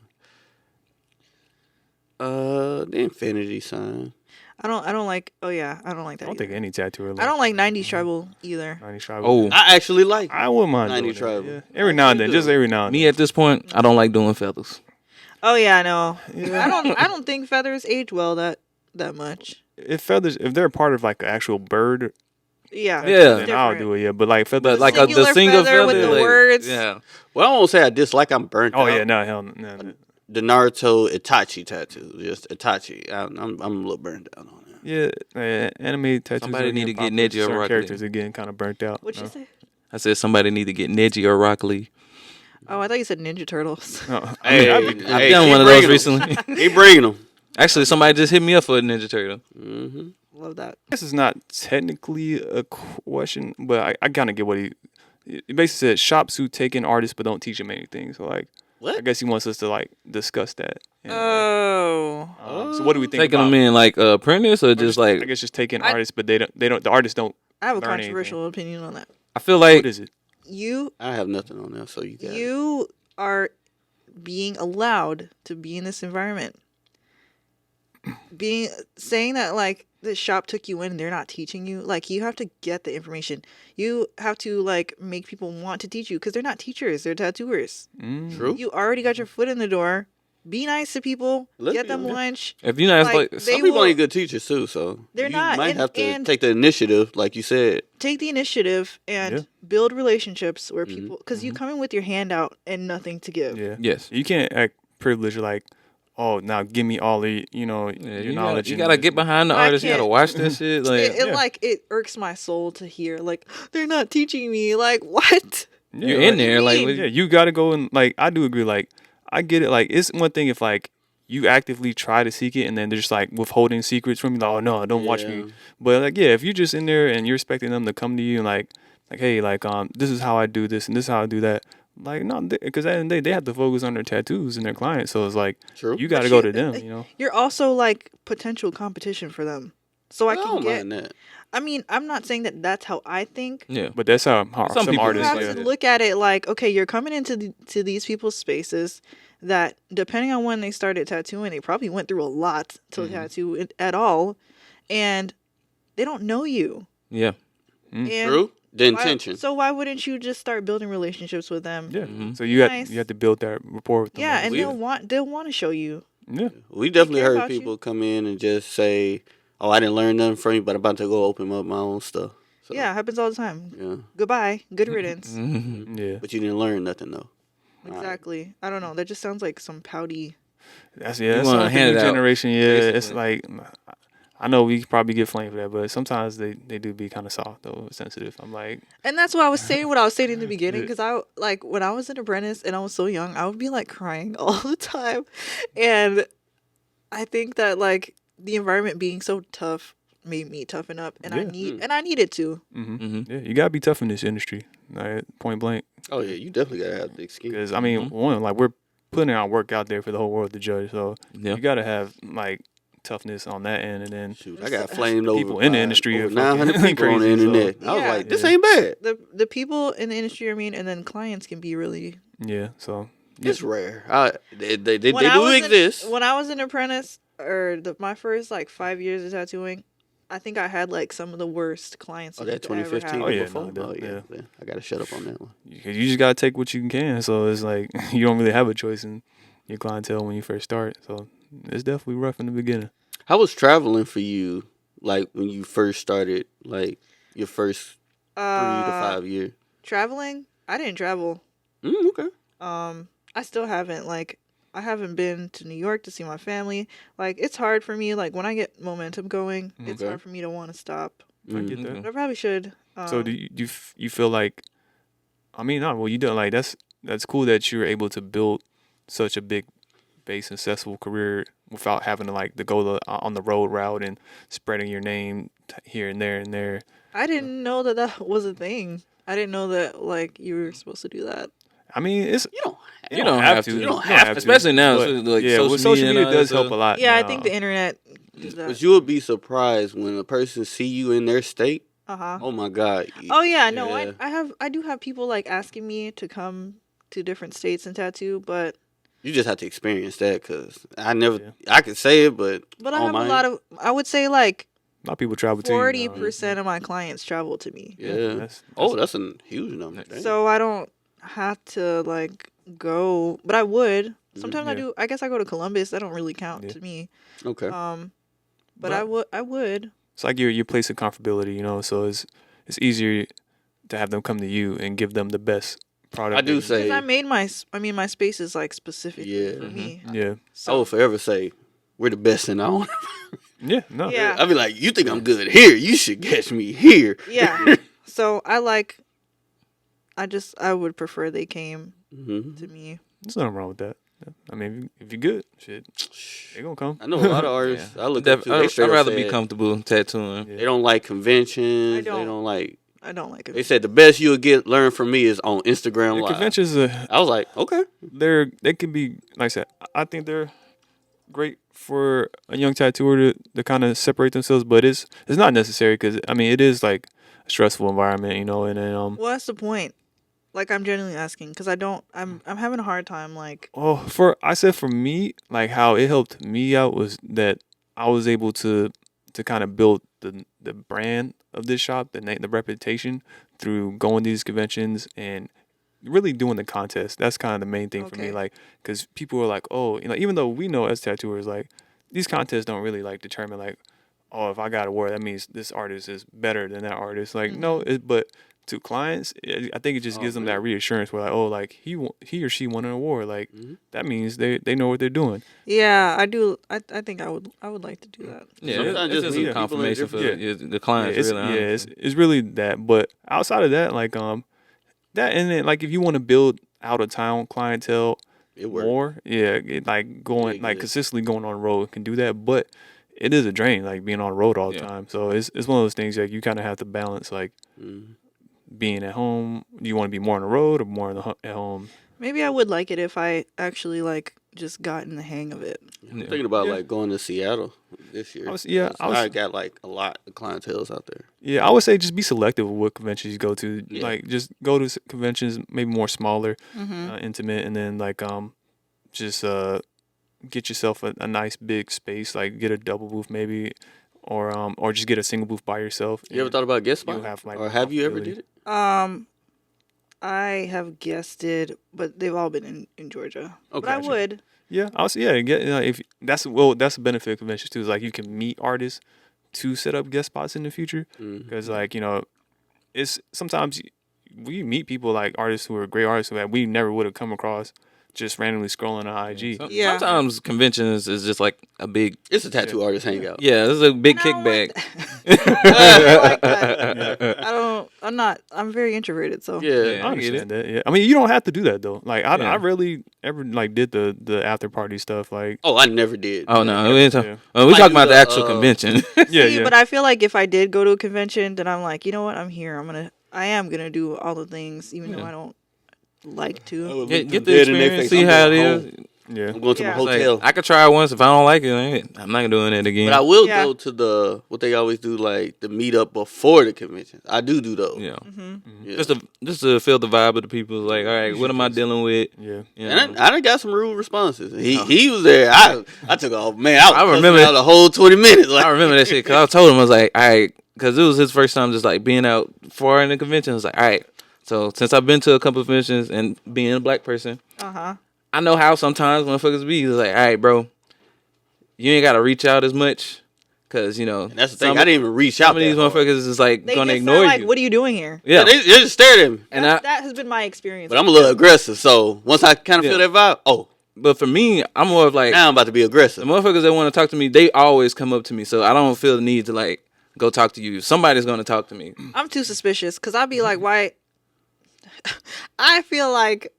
The infinity sign. I don't like. Oh yeah, I don't like that. I don't either. think any tattooer. I don't like 90s tribal either. 90s tribal. Oh, I actually like. I wouldn't mind 90 doing that, tribal. yeah. Every now and then, just every now and me then. at this point, I don't like doing feathers. Oh yeah, I know. Yeah. I don't think feathers age well that much. If feathers, if they're part of like an actual bird, Yeah. Yeah. it's then I'll different. do it. Yeah, but like feathers, But like singular the single feather with the like, words. Yeah. Well, I won't say I dislike. I'm burnt oh out. yeah, no, hell, no. The Naruto Itachi tattoo, just Itachi. I'm a little burnt out on it. Yeah, anime tattoos. Somebody are need to getting get popular. Neji or Certain Rock Lee. characters are getting kind of burnt out. What'd you no? say? I said somebody need to get Neji or Rock Lee. Oh, I thought you said Ninja Turtles. No. Hey, I've hey, done keep one of those bringing 'em. recently. Keep bringing them. Actually, somebody just hit me up for a Ninja Turtle. Mm-hmm. Love that. This is not technically a question, but I kind of get what he basically said. Shops who take in artists but don't teach them anything. So like, What? I guess he wants us to like discuss that. And, Oh. so what do we think Taking about them in like apprentice or or just I like guess just taking I- artists, but they don't. The artists don't. I have a Learn controversial opinion on that. I feel like What is it? You I have nothing on there, so you got it. you are being allowed to be in this environment. Saying that like the shop took you in and they're not teaching you, like you have to get the information. You have to like make people want to teach you because they're not teachers, they're tattooers. Mm. True. You already got your foot in the door. Be nice to people. Let's Get be them honest. lunch. if you know, it's Like, like they Some people will- ain't good teachers too, so They're you not, might and- have to and- take the initiative, like you said. Take the initiative and Yeah. build relationships where Mhm. people, because you come in with your hand out and nothing to give. Yeah. yes. You can't act privileged like, oh, now give me all the Yeah, your you knowledge. gotta, you and gotta get behind the I artist. You gotta can't- watch this shit. Like, It yeah. like it irks my soul to hear like they're not teaching me. Like what? Yeah, you're like- in there. Like, mean? Yeah, you gotta go and like I do agree. Like I get it. Like it's one thing if like you actively try to seek it and then they're just like withholding secrets from you. Like, oh no, don't watch me. Yeah. But like yeah, if you're just in there and you're expecting them to come to you and like hey this is how I do this and this is how I do that. Like no, because at the end of the day they have to focus on their tattoos and their clients. So it's like True. you got to But go you- to them. You know. You're also like potential competition for them. So I don't can get. mind that. I mean, I'm not saying that that's how I think. yeah. But that's how Some some people You artists. have Yeah. to look at it like, okay, you're coming into to these people's spaces that, depending on when they started tattooing, they probably went through a lot to tattoo it at all, and they don't know you. Yeah. And True. The intention. So why wouldn't you just start building relationships with them? Yeah. Mhm. So you have Nice. you have to build that rapport with them. Yeah, and We- they'll want to show you. yeah. We definitely care heard about you. people come in and just say, "Oh, I didn't learn nothing from you, but I'm about to go open up my own stuff." So, Yeah, happens all the time. yeah. Goodbye. Good riddance. Mhm. Yeah. But you didn't learn nothing though. Exactly. I don't know. That just sounds like some pouty. That's You that's wanna something hand new it out, generation. Yeah, it's basically. like I know we probably get flamed for that, but sometimes they do be kind of soft though, sensitive. I'm like, And that's why I was saying what I was saying in the beginning, Yeah. because I like when I was an apprentice and I was so young, I would be like crying all the time, and I think that like the environment being so tough made me toughen up, and Yeah. I needed to. Mhm. yeah, you gotta be tough in this industry, right? Point blank. Oh yeah, you definitely gotta have thick skin. Because I mean, one, like we're putting our work out there for the whole world to judge, so Yeah. you gotta have like toughness on that end, and then Shoot, I got flamed over. People in the by industry over are fucking 900 people on the crazy, so- internet. I was Yeah. like, this Yeah. ain't bad. The people in the industry, I mean, and then clients can be really. yeah, so It's rare. They When do I was exist. When I was an apprentice, or my first like 5 years of tattooing, I think I had like some of the worst clients. Oh, you that could ever 2015 have. Oh, yeah, before? no, Oh yeah. yeah. I gotta shut up on that one. you just gotta take what you can. So it's like you don't really have a choice in your clientele when you first start. So it's definitely rough in the beginning. How was traveling for you? Like when you first started, like your first 3 to 5 years. Traveling, I didn't travel. Okay. I still haven't. Like, I haven't been to New York to see my family. Like, it's hard for me. Like, when I get momentum going, it's Okay. hard for me to want to stop. I get Mhm. that. But I probably should. So do you feel like? I mean, not well. You don't like that's cool that you're able to build such a big base and successful career without having to like go on the road route and spreading your name here and there and there. I didn't know that that was a thing. I didn't know that like you were supposed to do that. I mean, it's You don't. You don't have to. You don't have to. Especially now, But, it's like yeah, social with social media media and all does that help stuff. a lot. Yeah, I now. think the internet did But that. you would be surprised when a person see you in their state. Uh-huh. Oh my God. Oh yeah, no, Yeah. I do have people like asking me to come to different states and tattoo, but You just have to experience that because I never. Yeah. I could say it, but I on have my a lot of, I would say like a lot of people travel to you. 40% of my clients travel to me. yeah. that's- Oh, that's a huge number. Dang. So I don't have to like go, but I would. Sometimes I Yeah. do. I guess I go to Columbus. That don't really count Yeah. to me. Okay. But I would. It's like your place of comfortability, you know. So it's easier to have them come to you and give them the best product. I do they can- say. Because I made my space is like specific Yeah. for me. Yeah, I So will forever say we're the best in our own. yeah, no, Yeah. I'll be like, you think I'm good here? You should catch me here. yeah. So I like. I would prefer they came Mhm. to me. there's nothing wrong with that. I mean, if you're good, shit, they gonna come. I know a lot of artists. I look up to. They I'd straight up rather be said comfortable tattooing. Yeah. They don't like conventions. I don't. They don't like. I don't like They it. said the best you'll get learn from me is on Instagram The Live. conventions, I was like, okay. they can be like I said. I think they're great for a young tattooer to kind of separate themselves, but it's not necessary because I mean it is like a stressful environment, you know, and then Well, that's the point. Like I'm genuinely asking because I'm having a hard time. Like I said for me, like how it helped me out was that I was able to kind of build the brand of this shop, the reputation through going to these conventions and really doing the contest. That's kind of the main thing for me, Okay. like because people are like, oh, you know, even though we know as tattooers, like these contests don't really like determine like, oh, if I got a award, that means this artist is better than that artist. Like no, but to clients, I think it just Oh, gives them man. that reassurance where like, oh, like he or she won an award. Like Mhm. that means they know what they're doing. yeah, I do. I think I would like to do that. Yeah, Sometimes it's just just meet a people in confirmation for different- the clients. it's, really, honestly. it's really that. But outside of that, like that and then like if you want to build out of town clientele It worked. more, yeah, like going Yeah, like yeah. consistently going on the road can do that. But it is a drain, like being on the road all the Yeah. time. So it's one of those things like you kind of have to balance like Mhm. being at home. Do you want to be more on the road or more at home? Maybe I would like it if I actually like just got in the hang of it. I'm Yeah. thinking about Yeah. like going to Seattle this year. I was- yeah, 'cause I was- I got like a lot of clientels out there. Yeah, I would say just be selective with what conventions you go to. Yeah. Like just go to conventions maybe more smaller, Mm-hmm. intimate, and then like just get yourself a nice big space. Like get a double booth maybe, or just get a single booth by yourself. You ever thought about guest You'll spot? have, like, Or have you ever profitability. did it? I have guested, but they've all been in Georgia. Okay. But I Gotcha. would. Yeah, I'll say, if that's the benefit of conventions too, is like you can meet artists to set up guest spots in the future, because it's sometimes we meet people like artists who are great artists that we never would have come across just randomly scrolling on IG. Yeah. Sometimes conventions is just like a big. It's a tattoo artist hangout. Yeah, this is a big And I don't kickback. I like that. I'm very introverted, so. Yeah. Yeah. I I get understand that. Yeah, I mean, you don't have to do that though. Like I Yeah. rarely ever like did the after party stuff. Like Oh, I never did. Oh no, we ain't talk, Yeah. we Might talking do about the the, actual convention. yeah, See, yeah. but I feel like if I did go to a convention, then I'm like, you know what? I'm here. I am gonna do all the things, even though I don't like to. Get the experience, see how it is. Yeah. I'm going to my Yeah. It's like, hotel. I could try it once. If I don't like it, I'm not doing it again. But I will Yeah. go to what they always do, like the meetup before the convention. I do those. yeah. Yeah. Just to feel the vibe of the people. Like, all right, what am I dealing with? Yeah. You And know? I done got some rude responses. He was there. I took off. Man, I I remember remember the whole 20 minutes. Like, I remember that shit because I told him, I was like, all right, because it was his first time just like being out far in the convention. I was like, all right, so since I've been to a couple of conventions and being a black person, I know how sometimes motherfuckers be. It's like, all right, bro, you ain't got to reach out as much because, you know, And that's the thing. I didn't even reach out. some of these that hard. motherfuckers is like They going to just ignore sound like, you. what are you doing here? Yeah. They just stared at me. And That has been my experience. But I'm a little aggressive. So once I kind of feel Yeah. that vibe, but for me, I'm more of like, now I'm about to be the aggressive. motherfuckers that want to talk to me, they always come up to me. So I don't feel the need to like go talk to you. Somebody's going to talk to me. I'm too suspicious because I'd be like, why? I feel like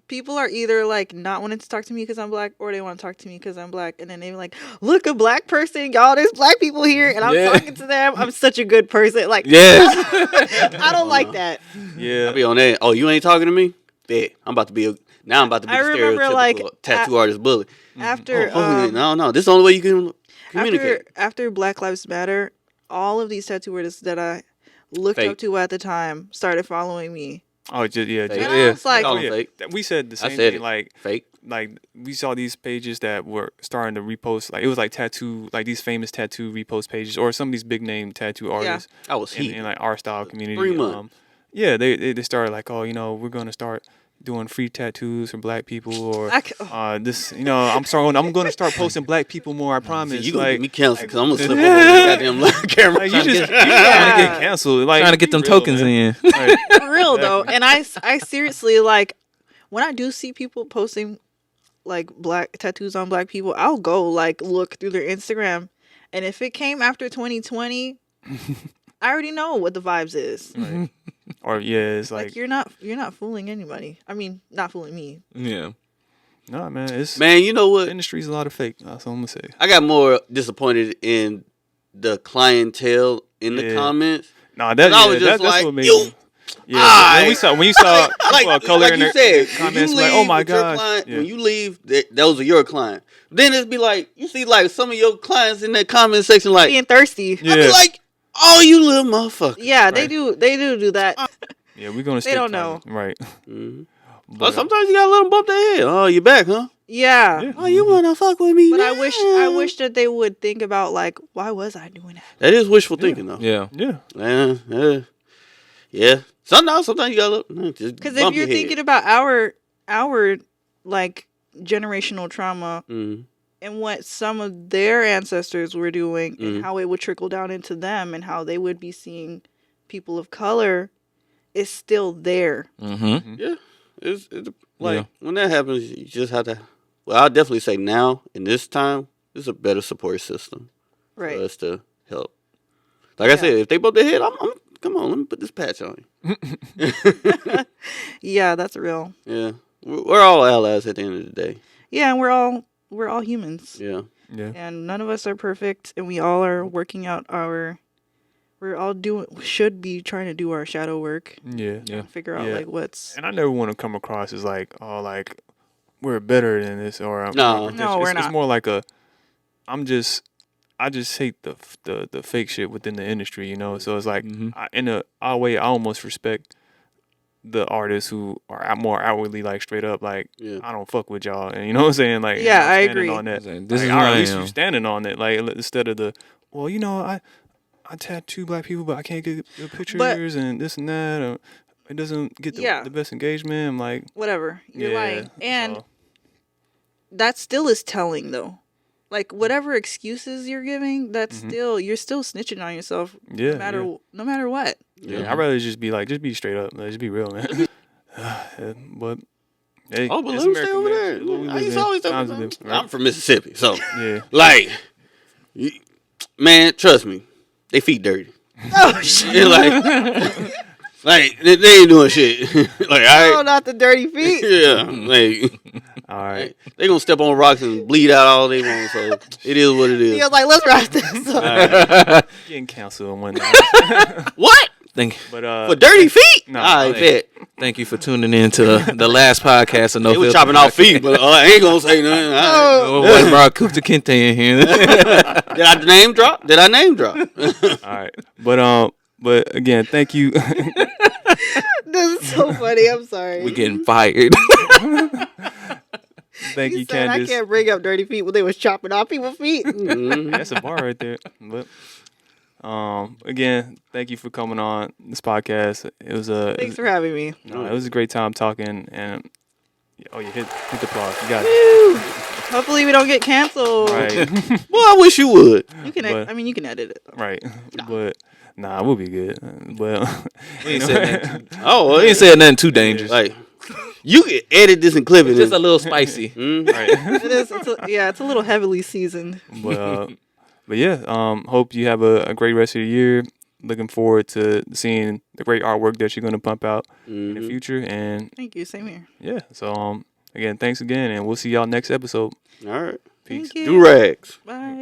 people are either like not wanting to talk to me because I'm black, or they want to talk to me because I'm black, and then they be like, "Look, a black person, y'all. There's black people here, and I'm Yeah. talking to them. I'm such a good person." Like, Yes. I don't like that. Yeah. I'll be on that. Oh, you ain't talking to me? Bet. I'm about to be now. I'm about to be I the remember, stereotypical like, tattoo artist bully. After No. This is the only way you can communicate. after Black Lives Matter, all of these tattoo artists that I looked Fake. up to at the time started following me. Oh, just yeah. Fake. Just, And I was like, Call oh, them yeah. fake. We said the I same said thing. it. Fake. Like we saw these pages that were starting to repost. Like it was like tattoo, like these famous tattoo repost pages, or some of these big name tattoo artists I was in, heat. in like our style community. 3 months. Yeah, they started like, oh, we're gonna start doing free tattoos for black people, or this, I'm gonna start posting black people more. I promise. See, you gonna like, get me canceled because I'm gonna slip over the goddamn live camera. like, you just Yeah. trying to get canceled. Like Trying to get be them real, tokens man. in. Like, For real though, and I seriously, like, when I do see people posting like black tattoos on black people, I'll go like look through their Instagram, and if it came after 2020, I already know what the vibes is. right. Or yeah, it's Like, like, you're not fooling anybody. I mean, not fooling me. Yeah. no, man. It's Man, you know the what? industry's a lot of fake. That's all I'm gonna say. I got more disappointed in the clientele in the Yeah. comments. Nah, that, I was yeah, just that's like, what made you- me. Yeah, when you saw Like, people of color like in you their said, when comments, you like, leave oh my with your gosh, client, yeah. when you leave, those are your client. Then it'd be like, you see like some of your clients in that comment section, like, Being thirsty. Yeah. I'd be like, oh, you little motherfucker. Yeah, they Right. do. They do that. Yeah, we're gonna. Stick don't to know. it, right? Mhm. But But, sometimes you gotta let them bump their head. Oh, you back, huh? Yeah. Yeah. Oh, you wanna fuck with me? But now? I wish that they would think about, like, why was I doing that? That is wishful thinking, though. Yeah. yeah, Yeah. Sometimes you gotta look. Just Because bump if you're your head. thinking about our like generational trauma Mhm. and what some of their ancestors were doing Mhm. and how it would trickle down into them and how they would be seeing people of color, is still there. Mm-hmm. Yeah, it's like Yeah. when that happens, you just have to. Well, I'll definitely say now in this time, there's a better support system Right. for us to help. Like I said, if they bump their head, I'm come on, let me put this patch on you. Yeah, that's real. Yeah, we're all allies at the end of the day. Yeah, and we're all humans. Yeah, yeah. And none of us are perfect, and we all are working out should be trying to do our shadow work. Yeah. Yeah. Figure out Yeah. like what's And I never want to come across as like, oh, like we're better than this, or No. No, we're It's not. more like I just hate the fake shit within the industry, So it's like Mhm. in a odd way, I almost respect the artists who are more outwardly like straight up, like yeah. I don't fuck with y'all, and you know what I'm saying? Like Yeah, I'm I standing agree. on that. This is Like, who or at I least am. you standing on it, like instead of the well, I tattoo black people, but I can't get the pictures and this and that. Or it doesn't get the best engagement. I'm like, whatever. You're lying. And so. that still is telling, though. Like, whatever excuses you're giving, that's you're still snitching on yourself. Yeah. No matter what. Yeah. I'd rather just be straight up. Like, just be real, man. But hey, but let him stay over there. I'm from Mississippi, so yeah. like, man, trust me, they feet dirty. Oh shit! like they ain't doing shit. Like, not the dirty feet. Yeah, like, all right, they gonna step on rocks and bleed out all they want. So it is what it is. He was like, let's wrap this up. Right. Getting canceled and whatnot. What? But for dirty feet? No, I bet. Thank you for tuning in to the last podcast of No They was Filter chopping off feet, but I ain't gonna say nothing. What brought Kunta Kinte in here? Did I name drop? All right, but again, thank you. This is so funny. I'm sorry. We getting fired. Thank you, said, Kandace. I can't bring up dirty feet when they was chopping off people's feet. That's a bar right there. But again, thank you for coming on this podcast. It was Thanks for having me. No, it was a great time talking, and you hit the applause. You got it. Hopefully we don't get canceled. Right. Well, I wish you would. You can. You can edit it. Though. Right. But we'll be good. Well, we ain't said nothing. We ain't said nothing too dangerous. Like, you can edit this and clip it. It's just a little spicy. Right. It is. It's a little heavily seasoned. But yeah, hope you have a great rest of the year. Looking forward to seeing the great artwork that you're going to pump out in the future. And thank you. Same here. Yeah. So again, thanks again, and we'll see y'all next episode. All right. Peace. Do rags. Bye.